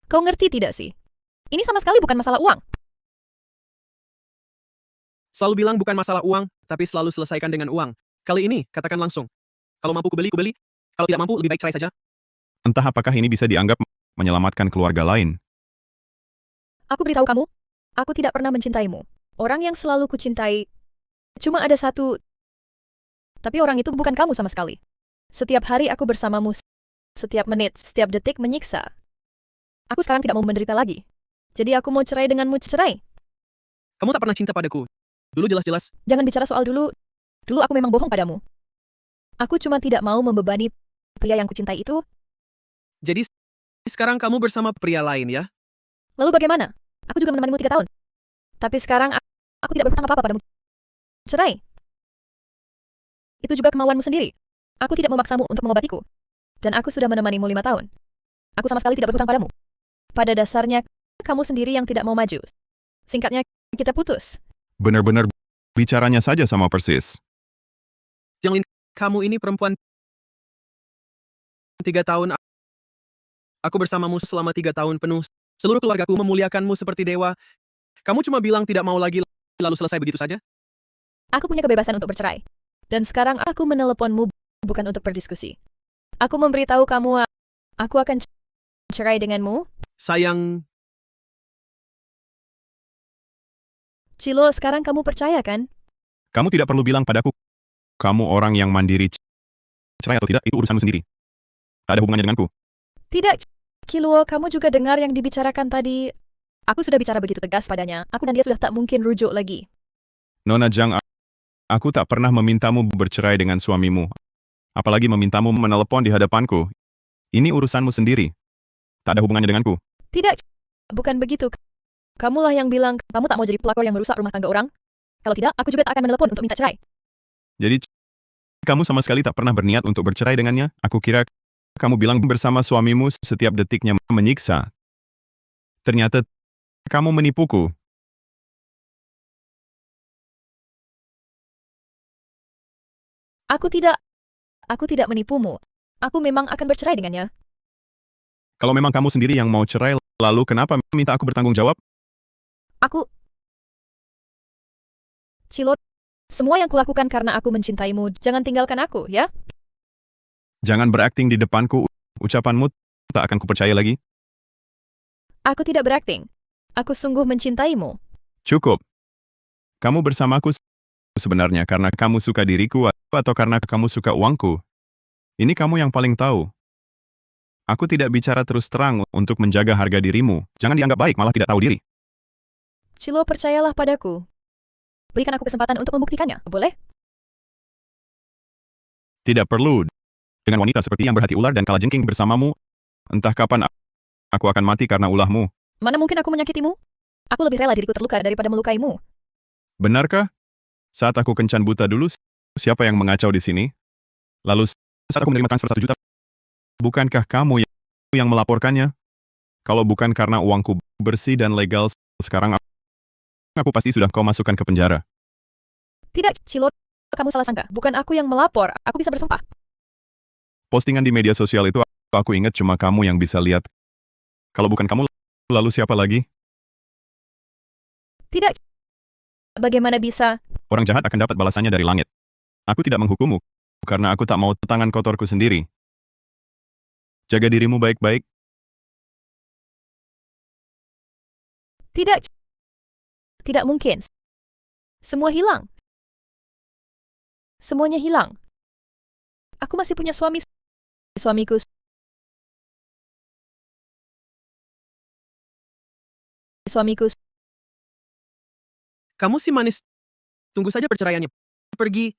Kau ngerti tidak sih? Ini sama sekali bukan masalah uang. Selalu bilang bukan masalah uang, tapi selalu selesaikan dengan uang. Kali ini, katakan langsung. Kalau mampu kubeli, kubeli. Kalau tidak mampu, lebih baik cerai saja. Entah apakah ini bisa dianggap menyelamatkan keluarga lain. Aku beritahu kamu, aku tidak pernah mencintaimu. Orang yang selalu kucintai, cuma ada satu. Tapi orang itu bukan kamu sama sekali. Setiap hari aku bersamamu, setiap menit, setiap detik menyiksa. Aku sekarang tidak mau menderita lagi. Jadi aku mau cerai denganmu, cerai. Kamu tak pernah cinta padaku. Dulu jelas-jelas. Jangan bicara soal dulu. Dulu aku memang bohong padamu. Aku cuma tidak mau membebani pria yang kucintai itu. Jadi, sekarang kamu bersama pria lain ya? Lalu bagaimana? Aku juga menemanimu 3 tahun. Tapi sekarang aku tidak berhutang apa-apa padamu. Cerai. Itu juga kemauanmu sendiri. Aku tidak memaksamu untuk mengobatiku. Dan aku sudah menemanimu 5 tahun. Aku sama sekali tidak berhutang padamu. Pada dasarnya, kamu sendiri yang tidak mau maju. Singkatnya, kita putus. Benar-benar bicaranya saja sama persis. Janglin, kamu ini perempuan 3 tahun. Aku bersamamu selama 3 tahun penuh. Seluruh keluargaku memuliakanmu seperti dewa. Kamu cuma bilang tidak mau lagi, lalu selesai begitu saja? Aku punya kebebasan untuk bercerai. Dan sekarang aku meneleponmu bukan untuk berdiskusi. Aku memberitahu kamu, aku akan cerai denganmu. Sayang, Cilo, sekarang kamu percaya kan? Kamu tidak perlu bilang padaku. Kamu orang yang mandiri. Cerai atau tidak, itu urusanmu sendiri. Tak ada hubungannya denganku. Tidak, Kiluo, kamu juga dengar yang dibicarakan tadi. Aku sudah bicara begitu tegas padanya. Aku dan dia sudah tak mungkin rujuk lagi. Nona Jang, aku tak pernah memintamu bercerai dengan suamimu. Apalagi memintamu menelepon di hadapanku. Ini urusanmu sendiri. Tak ada hubungannya denganku. Tidak, bukan begitu. Kamulah yang bilang kamu tak mau jadi pelakor yang merusak rumah tangga orang. Kalau tidak, aku juga tak akan menelepon untuk minta cerai. Jadi, kamu sama sekali tak pernah berniat untuk bercerai dengannya? Aku kira kamu bilang bersama suamimu setiap detiknya menyiksa. Ternyata kamu menipuku. Aku tidak menipumu. Aku memang akan bercerai dengannya. Kalau memang kamu sendiri yang mau cerai, lalu kenapa minta aku bertanggung jawab? Aku... Cilo, semua yang kulakukan karena aku mencintaimu, jangan tinggalkan aku, ya? Jangan berakting di depanku. Ucapanmu tak akan kupercaya lagi. Aku tidak berakting. Aku sungguh mencintaimu. Cukup. Kamu bersamaku sebenarnya karena kamu suka diriku atau karena kamu suka uangku. Ini kamu yang paling tahu. Aku tidak bicara terus terang untuk menjaga harga dirimu. Jangan dianggap baik malah tidak tahu diri. Cilo, percayalah padaku. Berikan aku kesempatan untuk membuktikannya, boleh? Tidak perlu. Dengan wanita seperti yang berhati ular dan kalajengking bersamamu, entah kapan aku akan mati karena ulahmu. Mana mungkin aku menyakitimu? Aku lebih rela diriku terluka daripada melukaimu. Benarkah? Saat aku kencan buta dulu, siapa yang mengacau di sini? Lalu saat aku menerima transfer 1 juta, bukankah kamu yang melaporkannya? Kalau bukan karena uangku bersih dan legal, sekarang aku pasti sudah kau masukkan ke penjara. Tidak, Cilo, kamu salah sangka. Bukan aku yang melapor, aku bisa bersumpah. Postingan di media sosial itu aku ingat cuma kamu yang bisa lihat. Kalau bukan kamu, lalu siapa lagi? Tidak. Bagaimana bisa? Orang jahat akan dapat balasannya dari langit. Aku tidak menghukummu, karena aku tak mau tangan kotorku sendiri. Jaga dirimu baik-baik. Tidak. Tidak mungkin. Semua hilang. Semuanya hilang. Aku masih punya suami. Suamiku. Suamiku. Kamu si manis. Tunggu saja perceraiannya. Pergi.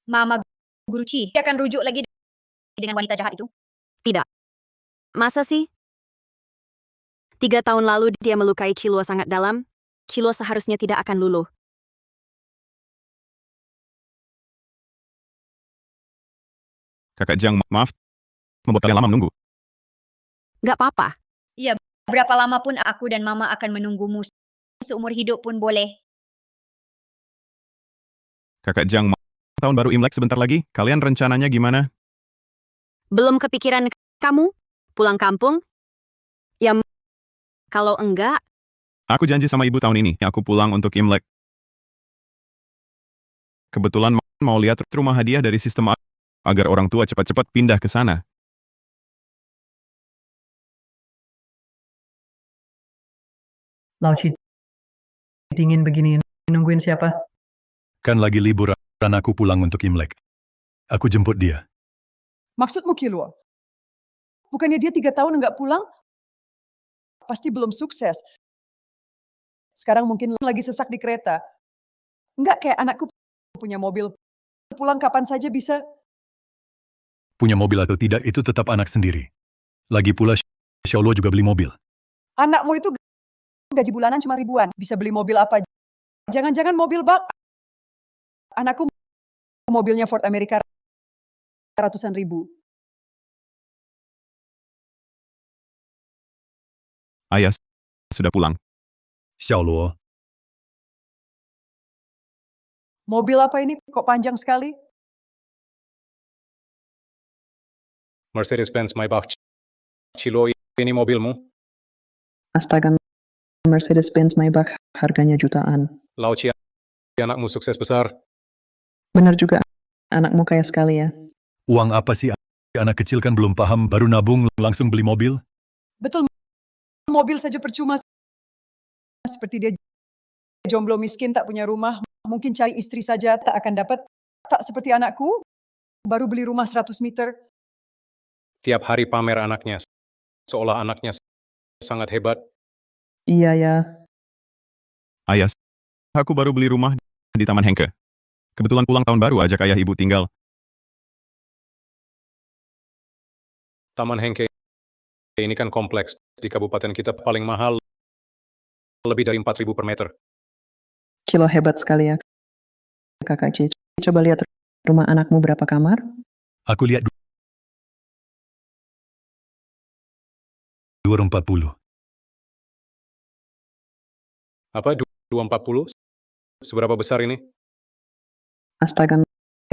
Mama Guruci, dia akan rujuk lagi dengan wanita jahat itu? Tidak. Masa sih? 3 tahun lalu dia melukai Chilo sangat dalam. Chilo seharusnya tidak akan luluh. Kakak Jiang, maaf. Membuat kalian lama menunggu. Gak apa-apa. Iya, berapa lama pun aku dan Mama akan menunggumu. Seumur hidup pun boleh. Kakak Jiang, tahun baru Imlek sebentar lagi. Kalian rencananya gimana? Belum kepikiran kamu? Pulang kampung? Ya, kalau enggak... Aku janji sama ibu tahun ini, aku pulang untuk Imlek. Kebetulan mau lihat rumah hadiah dari sistem agar orang tua cepat-cepat pindah ke sana. Lauci, dingin begini, nungguin siapa? Kan lagi liburan, aku pulang untuk Imlek. Aku jemput dia. Maksudmu Kilua? Bukannya dia 3 tahun nggak pulang? Pasti belum sukses. Sekarang mungkin lagi sesak di kereta. Nggak kayak anakku punya mobil. Pulang kapan saja bisa. Punya mobil atau tidak itu tetap anak sendiri. Lagi pula Xiaoluo juga beli mobil. Anakmu itu gaji bulanan cuma ribuan. Bisa beli mobil apa? Jangan-jangan mobil bak. Anakku mobilnya Ford America ratusan ribu. Ayah sudah pulang. Xiaoluo, Mobil apa ini? Kok panjang sekali? Mercedes-Benz Maybach. Chilo, ini mobilmu? Astaga, Mercedes-Benz Maybach harganya jutaan. Lauci, anakmu sukses besar. Benar juga, anakmu kaya sekali ya. uang apa sih? Anak kecil kan belum paham, baru nabung langsung beli mobil. Betul, mobil saja percuma. Seperti dia jomblo miskin, tak punya rumah. Mungkin cari istri saja tak akan dapat. Tak seperti anakku, baru beli rumah 100 meter. Tiap hari pamer anaknya. Seolah anaknya sangat hebat. Iya ya. Ayah, aku baru beli rumah di Taman Hengke. Kebetulan pulang tahun baru ajak ayah ibu tinggal. Taman Hengke ini kan kompleks. Di kabupaten kita paling mahal. Lebih dari 4.000 per meter. Kilo hebat sekali ya, Kakak C. Coba lihat rumah anakmu berapa kamar? Aku lihat 240. Apa? 240? Seberapa besar ini? Astaga,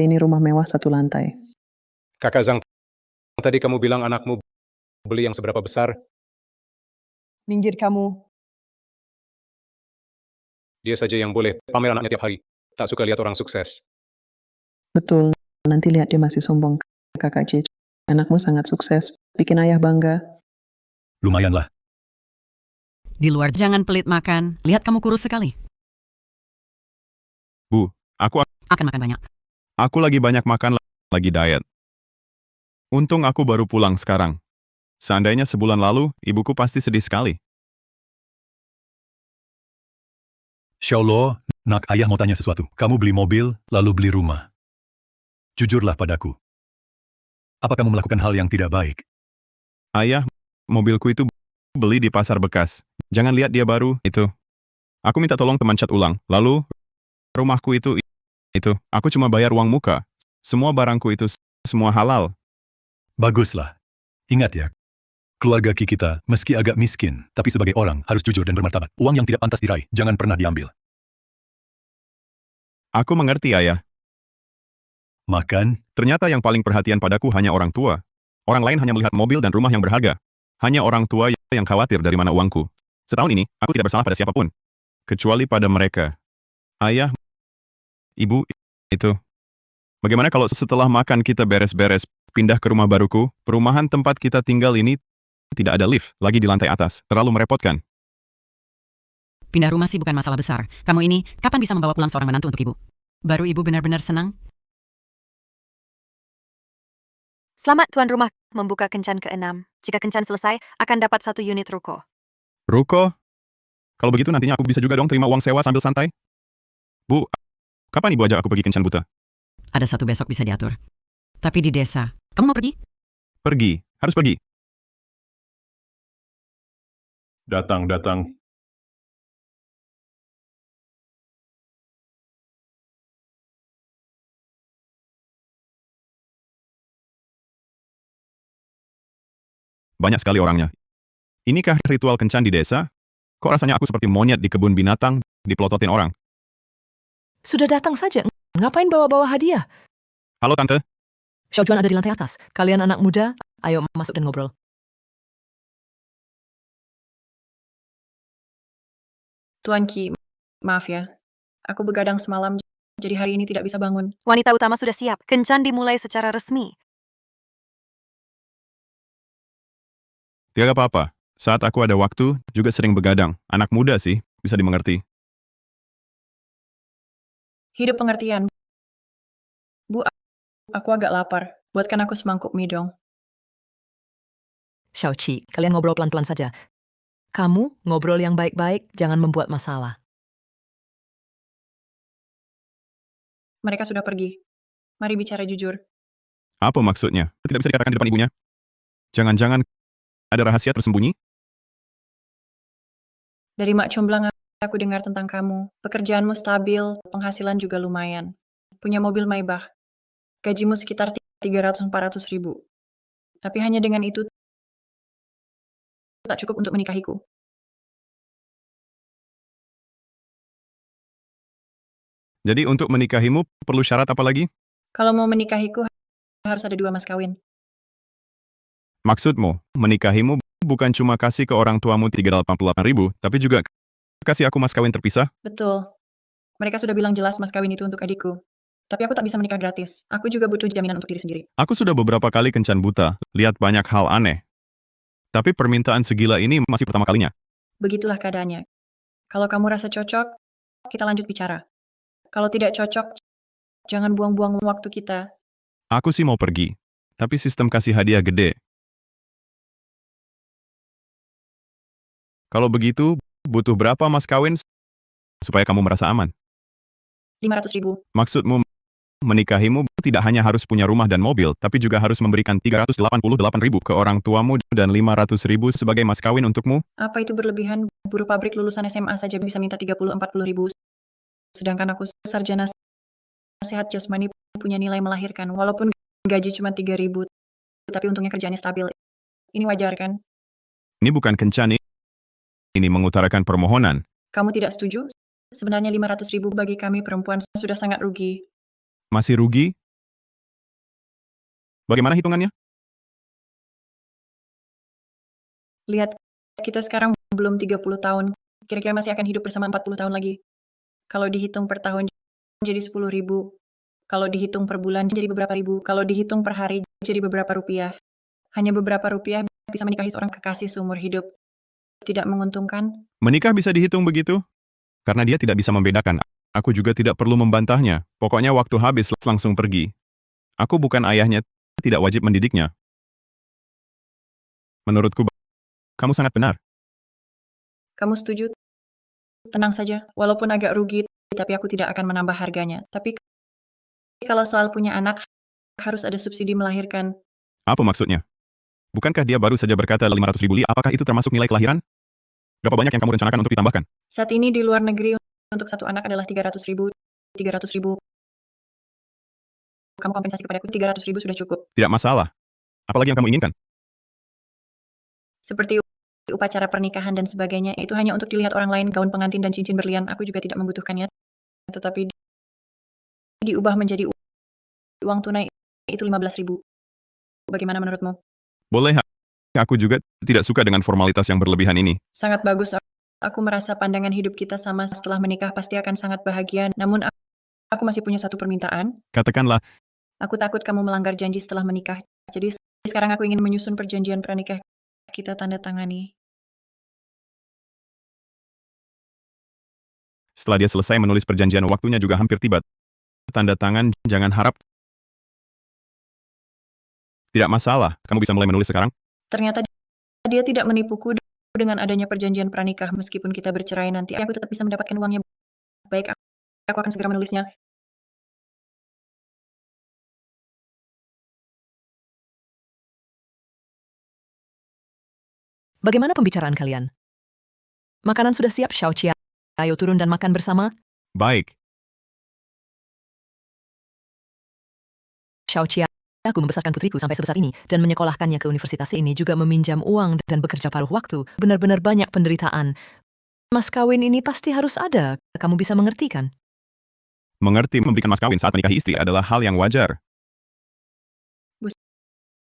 ini rumah mewah 1 lantai. Kakak Zhang, tadi kamu bilang anakmu beli yang seberapa besar? Minggir kamu. Dia saja yang boleh pamer anaknya tiap hari. Tak suka lihat orang sukses. Betul, nanti lihat dia masih sombong, Kakak Cici. Anakmu sangat sukses, bikin ayah bangga. Lumayanlah. Di luar jangan pelit makan. Lihat kamu kurus sekali. Bu, aku Akan makan banyak. Aku lagi banyak makan, lagi diet. Untung aku baru pulang sekarang. Seandainya sebulan lalu, ibuku pasti sedih sekali. Xiaolo, nak ayah mau tanya sesuatu. Kamu beli mobil, lalu beli rumah. Jujurlah padaku. Apa kamu melakukan hal yang tidak baik? Ayah, mobilku itu beli di pasar bekas. Jangan lihat dia baru, itu. Aku minta tolong teman cat ulang. Lalu, rumahku itu. Aku cuma bayar uang muka. Semua barangku itu, semua halal. Baguslah. Ingat ya, keluarga kita meski agak miskin, tapi sebagai orang harus jujur dan bermartabat. Uang yang tidak pantas diraih, jangan pernah diambil. Aku mengerti, Ayah. Makan? Ternyata yang paling perhatian padaku hanya orang tua. Orang lain hanya melihat mobil dan rumah yang berharga. Hanya orang tua yang khawatir dari mana uangku. Setahun ini, aku tidak bersalah pada siapapun. Kecuali pada mereka. Ayah, Ibu, itu. Bagaimana kalau setelah makan kita beres-beres, pindah ke rumah baruku, perumahan tempat kita tinggal ini tidak ada lift, lagi di lantai atas. Terlalu merepotkan. Pindah rumah sih bukan masalah besar. Kamu ini, kapan bisa membawa pulang seorang menantu untuk ibu? Baru ibu benar-benar senang? Selamat tuan rumah membuka kencan ke-6. Jika kencan selesai, akan dapat 1 unit ruko. Ruko? Kalau begitu nantinya aku bisa juga dong terima uang sewa sambil santai? Bu, kapan ibu ajak aku pergi kencan buta? Ada 1 besok bisa diatur. Tapi di desa. Kamu mau pergi? Pergi, harus pergi. Datang. Banyak sekali orangnya. Inikah ritual kencan di desa? Kok rasanya aku seperti monyet di kebun binatang, dipelototin orang? Sudah datang saja. Ngapain bawa-bawa hadiah? Halo Tante. Xiaojuan ada di lantai atas. Kalian anak muda, ayo masuk dan ngobrol. Tuan Qi, maaf ya. Aku begadang semalam, jadi hari ini tidak bisa bangun. Wanita utama sudah siap. Kencan dimulai secara resmi. Tidak apa-apa. Saat aku ada waktu, juga sering begadang. Anak muda sih, bisa dimengerti. Hidup pengertian. Bu, aku agak lapar. Buatkan aku semangkuk mie dong. Xiaoqi, kalian ngobrol pelan-pelan saja. Kamu ngobrol yang baik-baik, jangan membuat masalah. Mereka sudah pergi. Mari bicara jujur. Apa maksudnya? Tidak bisa dikatakan di depan ibunya? Jangan-jangan ada rahasia tersembunyi? Dari Mak Comblang aku dengar tentang kamu. Pekerjaanmu stabil, penghasilan juga lumayan. Punya mobil Maybach. Gajimu sekitar 300-400 ribu. Tapi hanya dengan itu tak cukup untuk menikahiku. Jadi untuk menikahimu, perlu syarat apa lagi? Kalau mau menikahiku, harus ada 2 mas kawin. Maksudmu, menikahimu bukan cuma kasih ke orang tuamu 388.000, tapi juga kasih aku mas kawin terpisah? Betul. Mereka sudah bilang jelas mas kawin itu untuk adikku. Tapi aku tak bisa menikah gratis. Aku juga butuh jaminan untuk diri sendiri. Aku sudah beberapa kali kencan buta, lihat banyak hal aneh. Tapi permintaan segila ini masih pertama kalinya. Begitulah keadaannya. Kalau kamu rasa cocok, kita lanjut bicara. Kalau tidak cocok, jangan buang-buang waktu kita. Aku sih mau pergi, tapi sistem kasih hadiah gede. Kalau begitu, butuh berapa mas kawin supaya kamu merasa aman? 500 ribu. Maksudmu, menikahimu tidak hanya harus punya rumah dan mobil, tapi juga harus memberikan 388.000 ke orang tuamu dan 500.000 sebagai mas kawin untukmu? Apa itu berlebihan? Buruh pabrik lulusan SMA saja bisa minta 30-40 ribu. Sedangkan aku sarjana sehat jasmani punya nilai melahirkan. Walaupun gaji cuma 3 ribu, tapi untungnya kerjaannya stabil. Ini wajar kan? Ini bukan kencan, ini mengutarakan permohonan. Kamu tidak setuju? Sebenarnya 500 ribu bagi kami perempuan sudah sangat rugi. Masih rugi? Bagaimana hitungannya? Lihat, kita sekarang belum 30 tahun. Kira-kira masih akan hidup bersama 40 tahun lagi. Kalau dihitung per tahun jadi 10.000. Kalau dihitung per bulan jadi beberapa ribu. Kalau dihitung per hari jadi beberapa rupiah. Hanya beberapa rupiah bisa menikahi seorang kekasih seumur hidup. Tidak menguntungkan? Menikah bisa dihitung begitu? Karena dia tidak bisa membedakan. Aku juga tidak perlu membantahnya. Pokoknya waktu habis langsung pergi. Aku bukan ayahnya, tidak wajib mendidiknya. Menurutku, kamu sangat benar. Kamu setuju? Tenang saja, walaupun agak rugi, tapi aku tidak akan menambah harganya. Tapi kalau soal punya anak, harus ada subsidi melahirkan. Apa maksudnya? Bukankah dia baru saja berkata 500.000 li? Apakah itu termasuk nilai kelahiran? Berapa banyak yang kamu rencanakan untuk ditambahkan? Saat ini di luar negeri, untuk satu anak adalah 300.000. 300.000. Kamu kompensasi kepadaku 300.000 sudah cukup. Tidak masalah. Apalagi yang kamu inginkan? Seperti upacara pernikahan dan sebagainya, itu hanya untuk dilihat orang lain, gaun pengantin dan cincin berlian. Aku juga tidak membutuhkannya. Tetapi diubah menjadi uang tunai, itu 15.000. Bagaimana menurutmu? Boleh. Aku juga tidak suka dengan formalitas yang berlebihan ini. Sangat bagus. Aku merasa pandangan hidup kita sama setelah menikah pasti akan sangat bahagia. Namun aku masih punya satu permintaan. Katakanlah, Aku takut kamu melanggar janji setelah menikah. Jadi sekarang aku ingin menyusun perjanjian pranikah kita tanda tangani. setelah dia selesai menulis perjanjian, waktunya juga hampir tiba. Tanda tangan, jangan harap. Tidak masalah, kamu bisa mulai menulis sekarang. Ternyata dia tidak menipuku dengan adanya perjanjian pranikah. Meskipun kita bercerai nanti, aku tetap bisa mendapatkan uangnya. Baik, aku akan segera menulisnya. Bagaimana pembicaraan kalian? Makanan sudah siap, Xiao Chia. Ayo turun dan makan bersama. Baik. Xiao Chia, aku membesarkan putriku sampai sebesar ini dan menyekolahkannya ke universitas ini, juga meminjam uang dan bekerja paruh waktu. Benar-benar banyak penderitaan. Mas kawin ini pasti harus ada. Kamu bisa mengerti kan? Mengerti, memberikan mas kawin saat menikahi istri adalah hal yang wajar.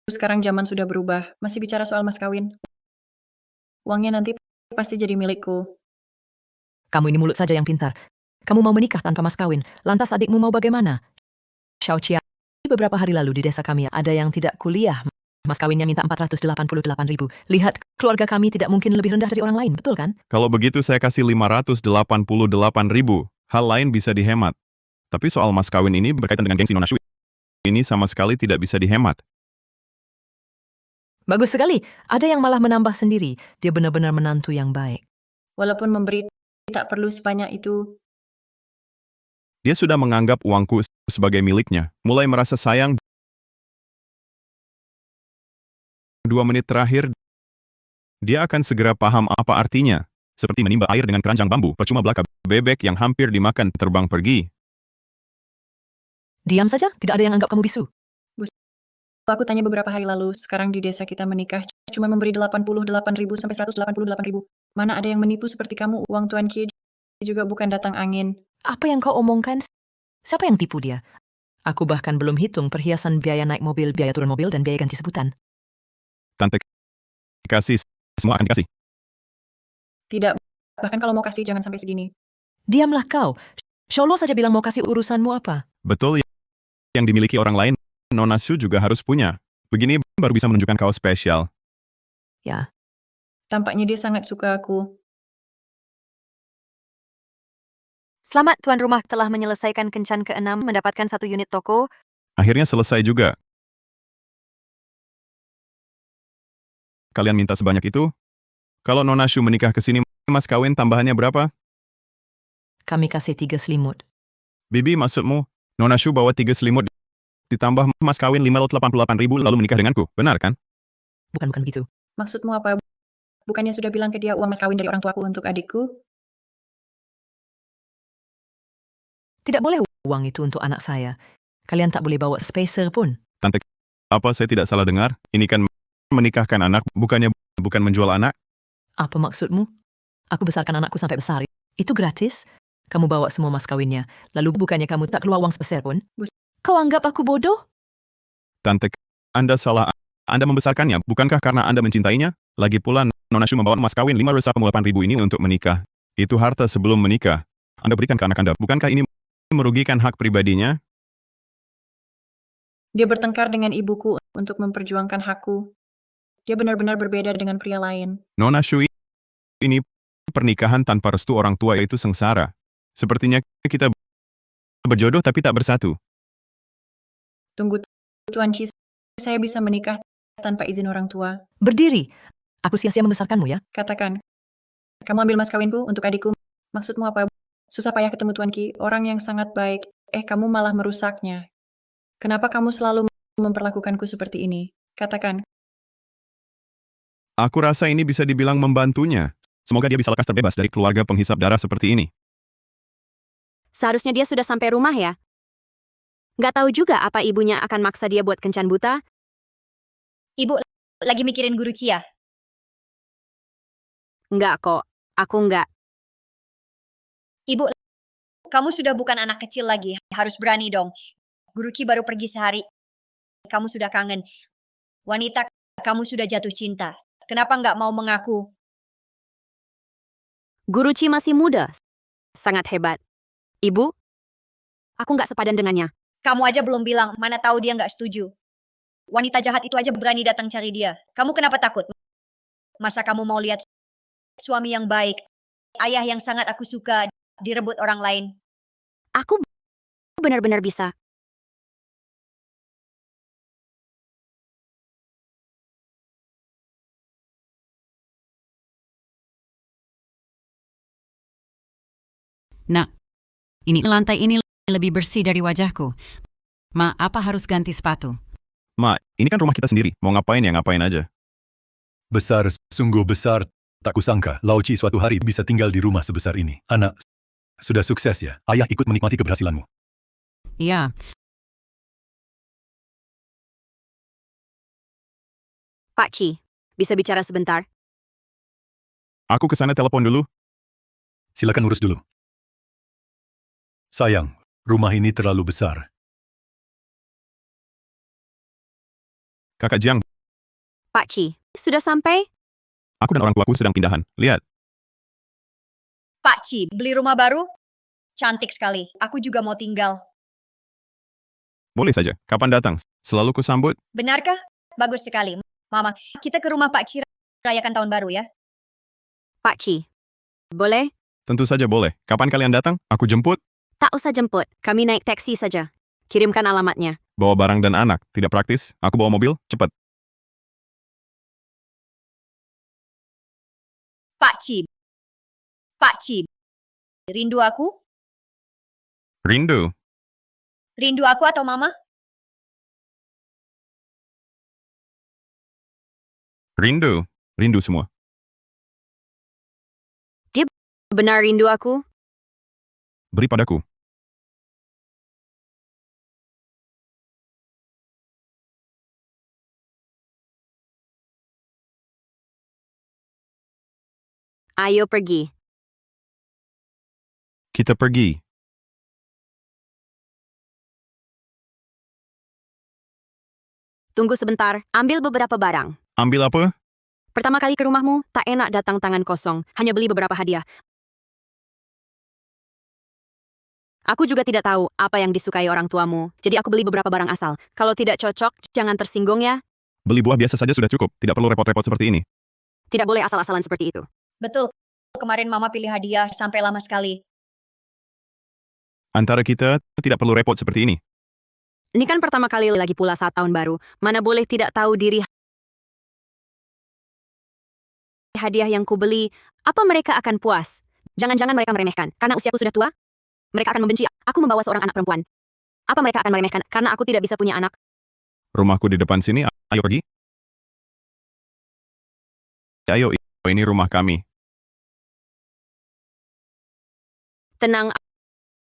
Sekarang zaman sudah berubah. Masih bicara soal mas kawin. Uangnya nanti pasti jadi milikku. Kamu ini mulut saja yang pintar. Kamu mau menikah tanpa mas kawin. Lantas adikmu mau bagaimana? Xiao Chia, beberapa hari lalu di desa kami ada yang tidak kuliah. Mas kawinnya minta 488.000. Lihat, keluarga kami tidak mungkin lebih rendah dari orang lain, betul kan? Kalau begitu saya kasih 588.000. Hal lain bisa dihemat. Tapi soal mas kawin ini berkaitan dengan gengsi Nona Shui. Ini sama sekali tidak bisa dihemat. Bagus sekali. Ada yang malah menambah sendiri. Dia benar-benar menantu yang baik. Walaupun memberi tak perlu sebanyak itu. Dia sudah menganggap uangku sebagai miliknya. Mulai merasa sayang. 2 menit terakhir, dia akan segera paham apa artinya. Seperti menimba air dengan keranjang bambu, percuma belaka bebek yang hampir dimakan terbang pergi. Diam saja, tidak ada yang anggap kamu bisu. Aku tanya beberapa hari lalu, sekarang di desa kita menikah, cuma memberi 88.000 sampai 188.000. Mana ada yang menipu seperti kamu, uang Tuan Ki juga bukan datang angin. Apa yang kau omongkan? Siapa yang tipu dia? Aku bahkan belum hitung perhiasan, biaya naik mobil, biaya turun mobil, dan biaya ganti sebutan. Tante kasih, semua akan dikasih. Tidak, bahkan kalau mau kasih jangan sampai segini. Diamlah kau. Sholo saja bilang mau kasih, urusanmu apa? Betul, yang dimiliki orang lain, Nona Shu juga harus punya. Begini baru bisa menunjukkan kau spesial. Ya. Tampaknya dia sangat suka aku. Selamat, tuan rumah telah menyelesaikan kencan ke-6, mendapatkan 1 unit toko. Akhirnya selesai juga. Kalian minta sebanyak itu? Kalau Nona Shu menikah ke sini, mas kawin tambahannya berapa? Kami kasih 3 selimut. Bibi, maksudmu, Nona Shu bawa 3 selimut, ditambah mas kawin 588.000 lalu menikah denganku, benar kan? Bukan begitu. Maksudmu apa? Bukannya sudah bilang ke dia uang mas kawin dari orang tuaku untuk adikku? Tidak boleh uang itu untuk anak saya. Kalian tak boleh bawa spacer pun. Tante, apa saya tidak salah dengar? Ini kan menikahkan anak, bukan menjual anak? Apa maksudmu? Aku besarkan anakku sampai besar. Itu gratis? Kamu bawa semua mas kawinnya. Lalu bukannya kamu tak keluar uang sepeser pun? Kau anggap aku bodoh? Tante, Anda salah. Anda membesarkannya, bukankah karena Anda mencintainya? Lagi pula, Nona Shu membawa mas kawin 588.000 ini untuk menikah. Itu harta sebelum menikah. Anda berikan ke anak Anda. Bukankah ini merugikan hak pribadinya? Dia bertengkar dengan ibuku untuk memperjuangkan hakku. Dia benar-benar berbeda dengan pria lain. Nona Shu, ini pernikahan tanpa restu orang tua itu sengsara. Sepertinya kita berjodoh tapi tak bersatu. Tunggu, Tuan Chi, saya bisa menikah tanpa izin orang tua. Berdiri. Aku sia-sia membesarkanmu ya. Katakan, kamu ambil mas kawinku untuk adikku. Maksudmu apa? Susah payah ketemu Tuan Ki, orang yang sangat baik. Kamu malah merusaknya. Kenapa kamu selalu memperlakukanku seperti ini? Katakan. Aku rasa ini bisa dibilang membantunya. Semoga dia bisa lekas terbebas dari keluarga penghisap darah seperti ini. Seharusnya dia sudah sampai rumah ya. Nggak tahu juga apa ibunya akan maksa dia buat kencan buta. Ibu lagi mikirin guru Cia. Nggak kok, aku nggak. Ibu, kamu sudah bukan anak kecil lagi. Harus berani dong. Guru Ki baru pergi sehari. Kamu sudah kangen. Wanita, kamu sudah jatuh cinta. Kenapa nggak mau mengaku? Guru Chi masih muda. Sangat hebat. Ibu, aku nggak sepadan dengannya. Kamu aja belum bilang, mana tahu dia nggak setuju. Wanita jahat itu aja berani datang cari dia. Kamu kenapa takut? Masa kamu mau lihat suami yang baik, ayah yang sangat aku suka, direbut orang lain? Aku benar-benar bisa. Nak, ini lantai ini lebih bersih dari wajahku. Ma, apa harus ganti sepatu? Ma, ini kan rumah kita sendiri. Mau ngapain ya ngapain aja. Besar, sungguh besar. Tak kusangka, Lao Chi suatu hari bisa tinggal di rumah sebesar ini. Anak, sudah sukses ya. Ayah ikut menikmati keberhasilanmu. Iya. Pak Chi, bisa bicara sebentar? Aku kesana telepon dulu. Silakan urus dulu. Sayang, rumah ini terlalu besar. Kakak Jiang, Pak Chi, sudah sampai? aku dan orang tuaku sedang pindahan. Lihat. Pak Ci, beli rumah baru? Cantik sekali. Aku juga mau tinggal. Boleh saja. Kapan datang? Selalu kusambut. Benarkah? Bagus sekali. Mama, kita ke rumah Pak Ci rayakan tahun baru ya. Pak Chi, boleh? Tentu saja boleh. Kapan kalian datang? Aku jemput. Tak usah jemput, kami naik taksi saja. Kirimkan alamatnya. Bawa barang dan anak. Tidak praktis. Aku bawa mobil. Cepat. Pak Ci. Pak Ci. Rindu aku? Rindu. Rindu aku atau Mama? Rindu. Rindu semua. Dia benar rindu aku? Beri padaku. Ayo pergi. Kita pergi. Tunggu sebentar, ambil beberapa barang. Ambil apa? Pertama kali ke rumahmu, tak enak datang tangan kosong. Hanya beli beberapa hadiah. Aku juga tidak tahu apa yang disukai orang tuamu, jadi aku beli beberapa barang asal. Kalau tidak cocok, jangan tersinggung ya. Beli buah biasa saja sudah cukup. Tidak perlu repot-repot seperti ini. Tidak boleh asal-asalan seperti itu. Betul. Kemarin Mama pilih hadiah sampai lama sekali. Antara kita, tidak perlu repot seperti ini. Ini kan pertama kali lagi pula saat tahun baru. Mana boleh tidak tahu diri hadiah yang kubeli. Apa mereka akan puas? Jangan-jangan mereka meremehkan. Karena usiaku sudah tua? Mereka akan membenci. Aku membawa seorang anak perempuan. Apa mereka akan meremehkan? Karena aku tidak bisa punya anak. Rumahku di depan sini. Ayo pergi. Ayo, ini rumah kami. Tenang,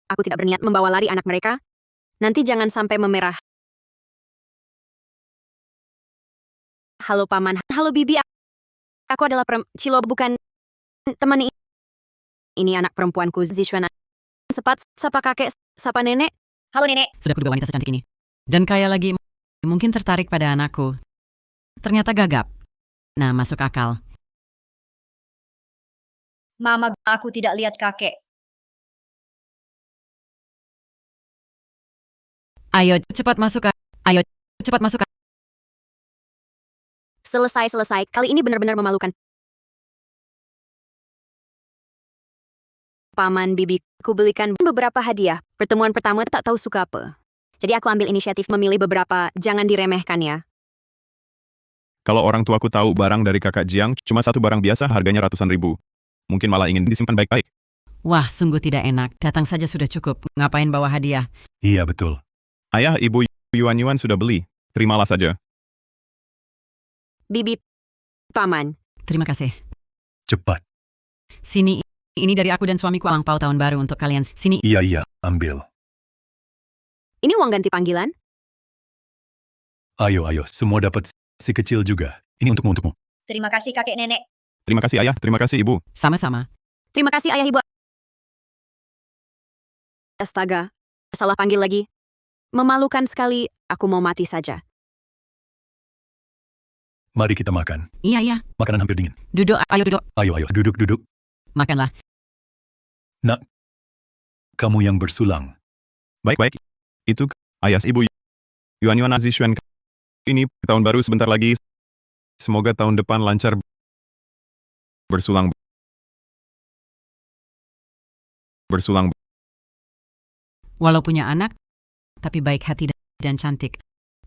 aku tidak berniat membawa lari anak mereka. Nanti jangan sampai memerah. Halo Paman, halo Bibi. Aku adalah Cilo, bukan teman ini. Ini anak perempuanku, Zishuan. Cepat, sapa kakek, sapa nenek. Halo nenek. Sudah kedua wanita secantik ini. Dan kaya lagi. mungkin tertarik pada anakku. Ternyata gagap. Nah, masuk akal. Mama, aku tidak lihat kakek. Ayo, cepat masuk. Ayo, cepat masuk. Selesai. Kali ini benar-benar memalukan. Paman bibi, ku belikan beberapa hadiah. Pertemuan pertama tak tahu suka apa. Jadi aku ambil inisiatif memilih beberapa, jangan diremehkan ya. Kalau orang tuaku tahu barang dari kakak Jiang cuma satu barang biasa harganya ratusan ribu. Mungkin malah ingin disimpan baik-baik. Wah, sungguh tidak enak. Datang saja sudah cukup. Ngapain bawa hadiah? Iya, betul. Ayah, ibu Yuan sudah beli. Terimalah saja. Bibi, paman. Terima kasih. Cepat. Sini, ini dari aku dan suamiku angpau tahun baru untuk kalian. Sini. Iya, ambil. Ini uang ganti panggilan? Ayo, semua dapat si kecil juga. Ini untukmu. Terima kasih kakek nenek. Terima kasih ayah, terima kasih ibu. Sama-sama. Terima kasih ayah ibu. Astaga, salah panggil lagi. Memalukan sekali, aku mau mati saja. Mari kita makan. Iya. Makanan hampir dingin. Duduk, ayo duduk. Ayo, duduk. Makanlah. Nak, kamu yang bersulang. Baik. Itu ayah ibu Yuan Zishuan. Ini tahun baru sebentar lagi. Semoga tahun depan lancar. Bersulang. Walau punya anak, tapi baik hati dan cantik.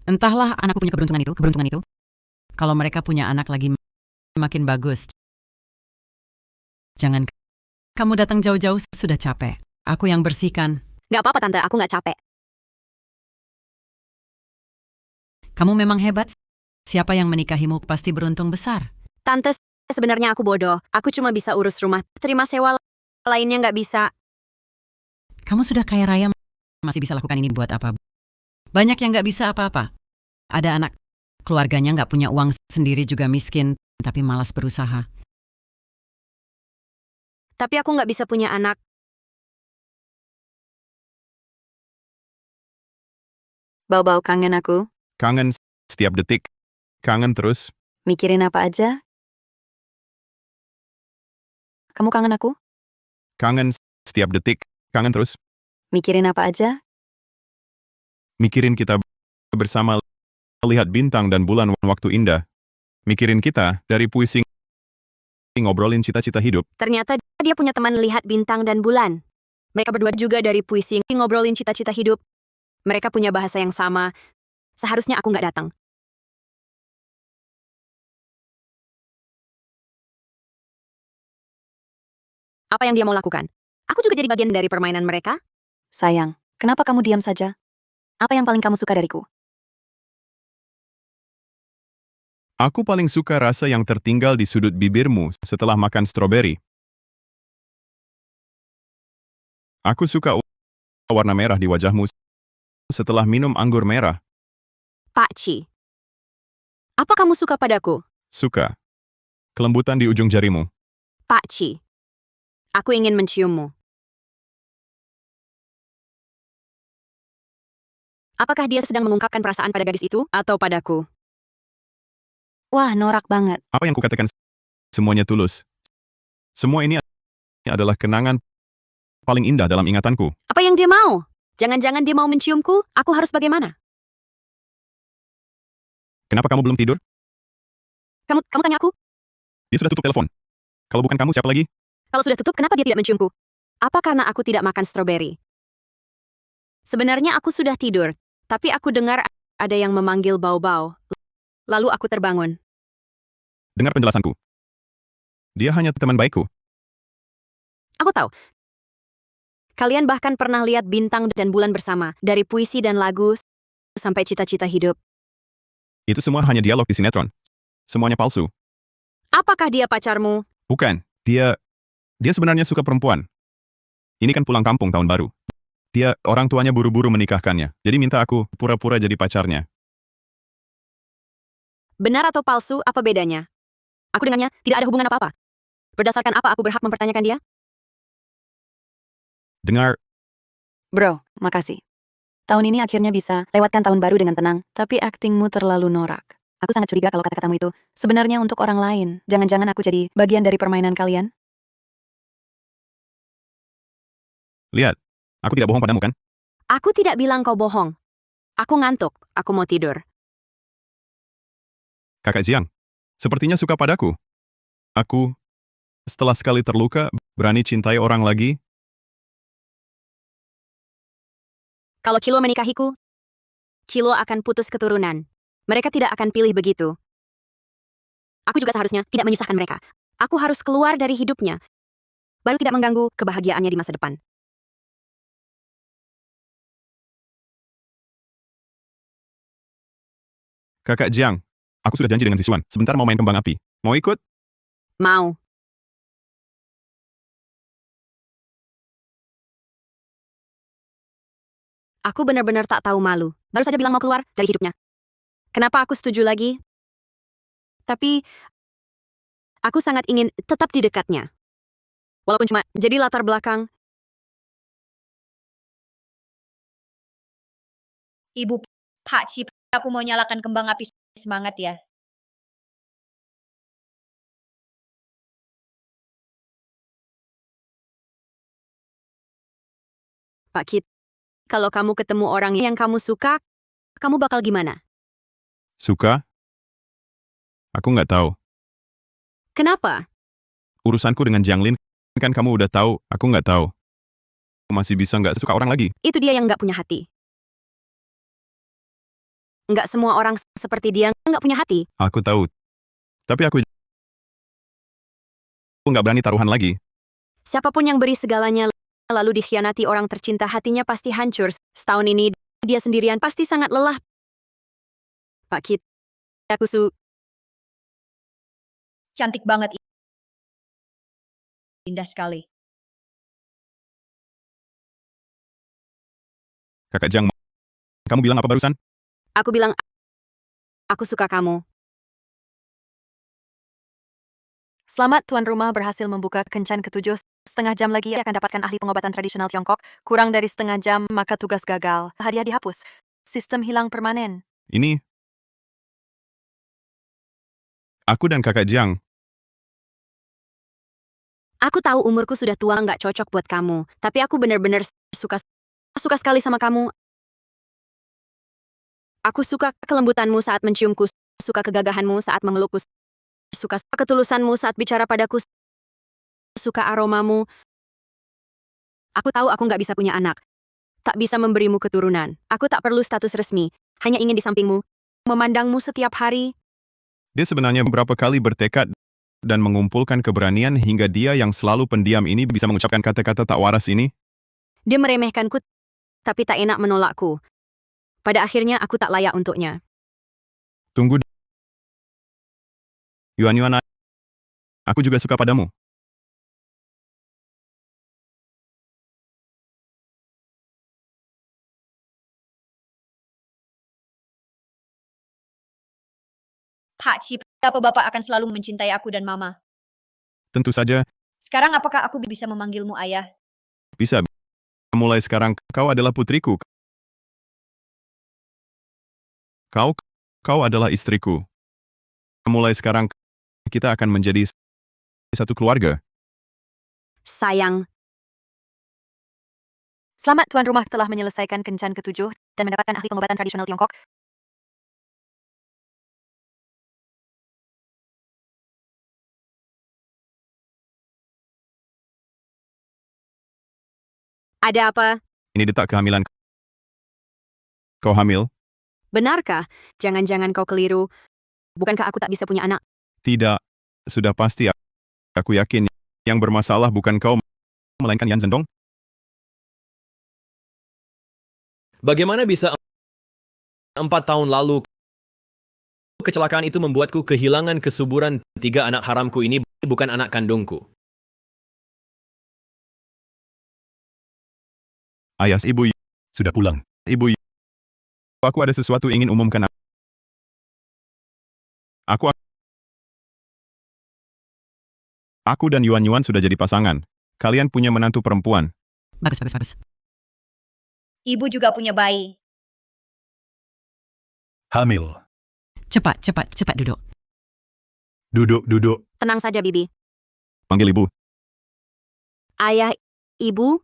Entahlah anakku punya keberuntungan itu. Kalau mereka punya anak lagi makin bagus. Jangan kamu datang jauh-jauh, sudah capek. Aku yang bersihkan. Gak apa-apa tante, aku gak capek. Kamu memang hebat. Siapa yang menikahimu pasti beruntung besar. Tante, sebenarnya aku bodoh. Aku cuma bisa urus rumah, terima sewa, lainnya gak bisa. Kamu sudah kaya raya, masih bisa lakukan ini buat apa? Banyak yang gak bisa apa-apa. Ada anak, keluarganya gak punya uang, sendiri juga miskin, tapi malas berusaha. Tapi aku gak bisa punya anak. Bau-bau kangen aku. Kangen setiap detik. Kangen terus. Mikirin apa aja? Kamu kangen aku? Kangen setiap detik. Kangen terus. Mikirin apa aja? Mikirin kita bersama, lihat bintang dan bulan waktu indah. Mikirin kita dari puisi, ngobrolin cita-cita hidup. Ternyata dia punya teman lihat bintang dan bulan. Mereka berdua juga dari puisi ngobrolin cita-cita hidup. Mereka punya bahasa yang sama. Seharusnya aku nggak datang. Apa yang dia mau lakukan? Aku juga jadi bagian dari permainan mereka. Sayang, kenapa kamu diam saja? Apa yang paling kamu suka dariku? Aku paling suka rasa yang tertinggal di sudut bibirmu setelah makan stroberi. Aku suka warna merah di wajahmu setelah minum anggur merah. Pak Ci, apa kamu suka padaku? Suka. Kelembutan di ujung jarimu. Pak Ci, aku ingin menciummu. Apakah dia sedang mengungkapkan perasaan pada gadis itu atau padaku? Wah, norak banget. Apa yang kukatakan semuanya tulus. Semua ini adalah kenangan paling indah dalam ingatanku. Apa yang dia mau? Jangan-jangan dia mau menciumku? Aku harus bagaimana? Kenapa kamu belum tidur? Kamu tanya aku? Dia sudah tutup telepon. Kalau bukan kamu, siapa lagi? Kalau sudah tutup, kenapa dia tidak menciumku? Apa karena aku tidak makan stroberi? Sebenarnya aku sudah tidur, tapi aku dengar ada yang memanggil bau-bau. Lalu aku terbangun. Dengar penjelasanku. Dia hanya teman baikku. Aku tahu. Kalian bahkan pernah lihat bintang dan bulan bersama, dari puisi dan lagu sampai cita-cita hidup. Itu semua hanya dialog di sinetron. Semuanya palsu. Apakah dia pacarmu? Bukan. Dia sebenarnya suka perempuan. Ini kan pulang kampung tahun baru. Orang tuanya buru-buru menikahkannya. Jadi minta aku pura-pura jadi pacarnya. Benar atau palsu, apa bedanya? Aku dengannya tidak ada hubungan apa-apa. Berdasarkan apa aku berhak mempertanyakan dia? Dengar. Bro, makasih. Tahun ini akhirnya bisa lewatkan tahun baru dengan tenang, tapi aktingmu terlalu norak. Aku sangat curiga kalau kata-katamu itu sebenarnya untuk orang lain. Jangan-jangan aku jadi bagian dari permainan kalian? Lihat, aku tidak bohong padamu kan? Aku tidak bilang kau bohong. Aku ngantuk, aku mau tidur. Kakak Jiang, sepertinya suka padaku. Aku, setelah sekali terluka, berani cintai orang lagi. Kalau Kilo menikahiku, Kilo akan putus keturunan. Mereka tidak akan pilih begitu. Aku juga seharusnya tidak menyusahkan mereka. Aku harus keluar dari hidupnya, baru tidak mengganggu kebahagiaannya di masa depan. Kakak Jiang, aku sudah janji dengan Zishuan. Sebentar mau main kembang api. Mau ikut? Mau. Aku benar-benar tak tahu malu. Baru saja bilang mau keluar dari hidupnya. Kenapa aku setuju lagi? Tapi, aku sangat ingin tetap di dekatnya. Walaupun cuma jadi latar belakang. Ibu Pak Cip, aku mau nyalakan kembang api semangat ya. Pak Kit, kalau kamu ketemu orang yang kamu suka, kamu bakal gimana? Suka? Aku nggak tahu. Kenapa? Urusanku dengan Jiang Lin, kan kamu udah tahu, aku nggak tahu. Aku masih bisa nggak suka orang lagi. Itu dia yang nggak punya hati. Nggak semua orang seperti dia nggak punya hati. Aku tahu. Tapi aku nggak berani taruhan lagi. Siapapun yang beri segalanya, lalu dikhianati orang tercinta, hatinya pasti hancur. Setahun ini, dia sendirian pasti sangat lelah. Pak Kit, aku Cantik banget. Indah sekali. Kakak Jiang, kamu bilang apa barusan? Aku bilang, aku suka kamu. Selamat, tuan rumah berhasil membuka kencan ketujuh. Setengah jam lagi akan dapatkan ahli pengobatan tradisional Tiongkok. Kurang dari setengah jam, maka tugas gagal. Hadiah dihapus. Sistem hilang permanen. Ini. Aku dan kakak Jiang. Aku tahu umurku sudah tua nggak cocok buat kamu. Tapi aku benar-benar suka sekali sama kamu. Aku suka kelembutanmu saat menciumku, suka kegagahanmu saat memelukku, suka ketulusanmu saat bicara padaku, suka aromamu. Aku tahu aku nggak bisa punya anak, tak bisa memberimu keturunan. Aku tak perlu status resmi, hanya ingin di sampingmu, memandangmu setiap hari. Dia sebenarnya beberapa kali bertekad dan mengumpulkan keberanian hingga dia yang selalu pendiam ini bisa mengucapkan kata-kata tak waras ini. Dia meremehkanku, tapi tak enak menolakku. Pada akhirnya aku tak layak untuknya. Tunggu. Yuan, aku juga suka padamu. Pak Cip, apa Bapak akan selalu mencintai aku dan Mama? Tentu saja, Sekarang apakah aku bisa memanggilmu ayah? bisa. Mulai sekarang, kau adalah putriku. Kau adalah istriku. Mulai sekarang, kita akan menjadi satu keluarga. Sayang. Selamat, tuan rumah telah menyelesaikan kencan ketujuh dan mendapatkan ahli pengobatan tradisional Tiongkok. Ada apa? Ini detak kehamilan. Kau hamil? Benarkah? Jangan-jangan kau keliru. Bukankah aku tak bisa punya anak? Tidak. Sudah pasti. Aku yakin yang bermasalah bukan kau, melainkan Yan Zhendong. Bagaimana bisa 4 tahun lalu kecelakaan itu membuatku kehilangan kesuburan? 3 anak haramku ini bukan anak kandungku. Ayah, ibu. Sudah pulang. Ibu, aku ada sesuatu ingin umumkan. Aku dan Yuan sudah jadi pasangan. Kalian punya menantu perempuan. Bagus. Ibu juga punya bayi. Hamil. Cepat duduk. Duduk. Tenang saja, Bibi. Panggil ibu. Ayah, ibu,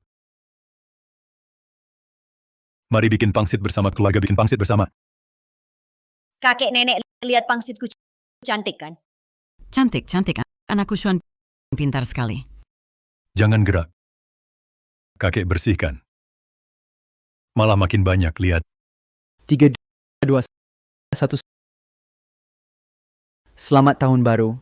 Mari bikin pangsit bersama, keluarga bikin pangsit bersama. Kakek nenek lihat pangsitku cantik kan? Cantik. Anakku Xuan pintar sekali. Jangan gerak. Kakek bersihkan. Malah makin banyak, lihat. 3, 2, 1. Selamat tahun baru.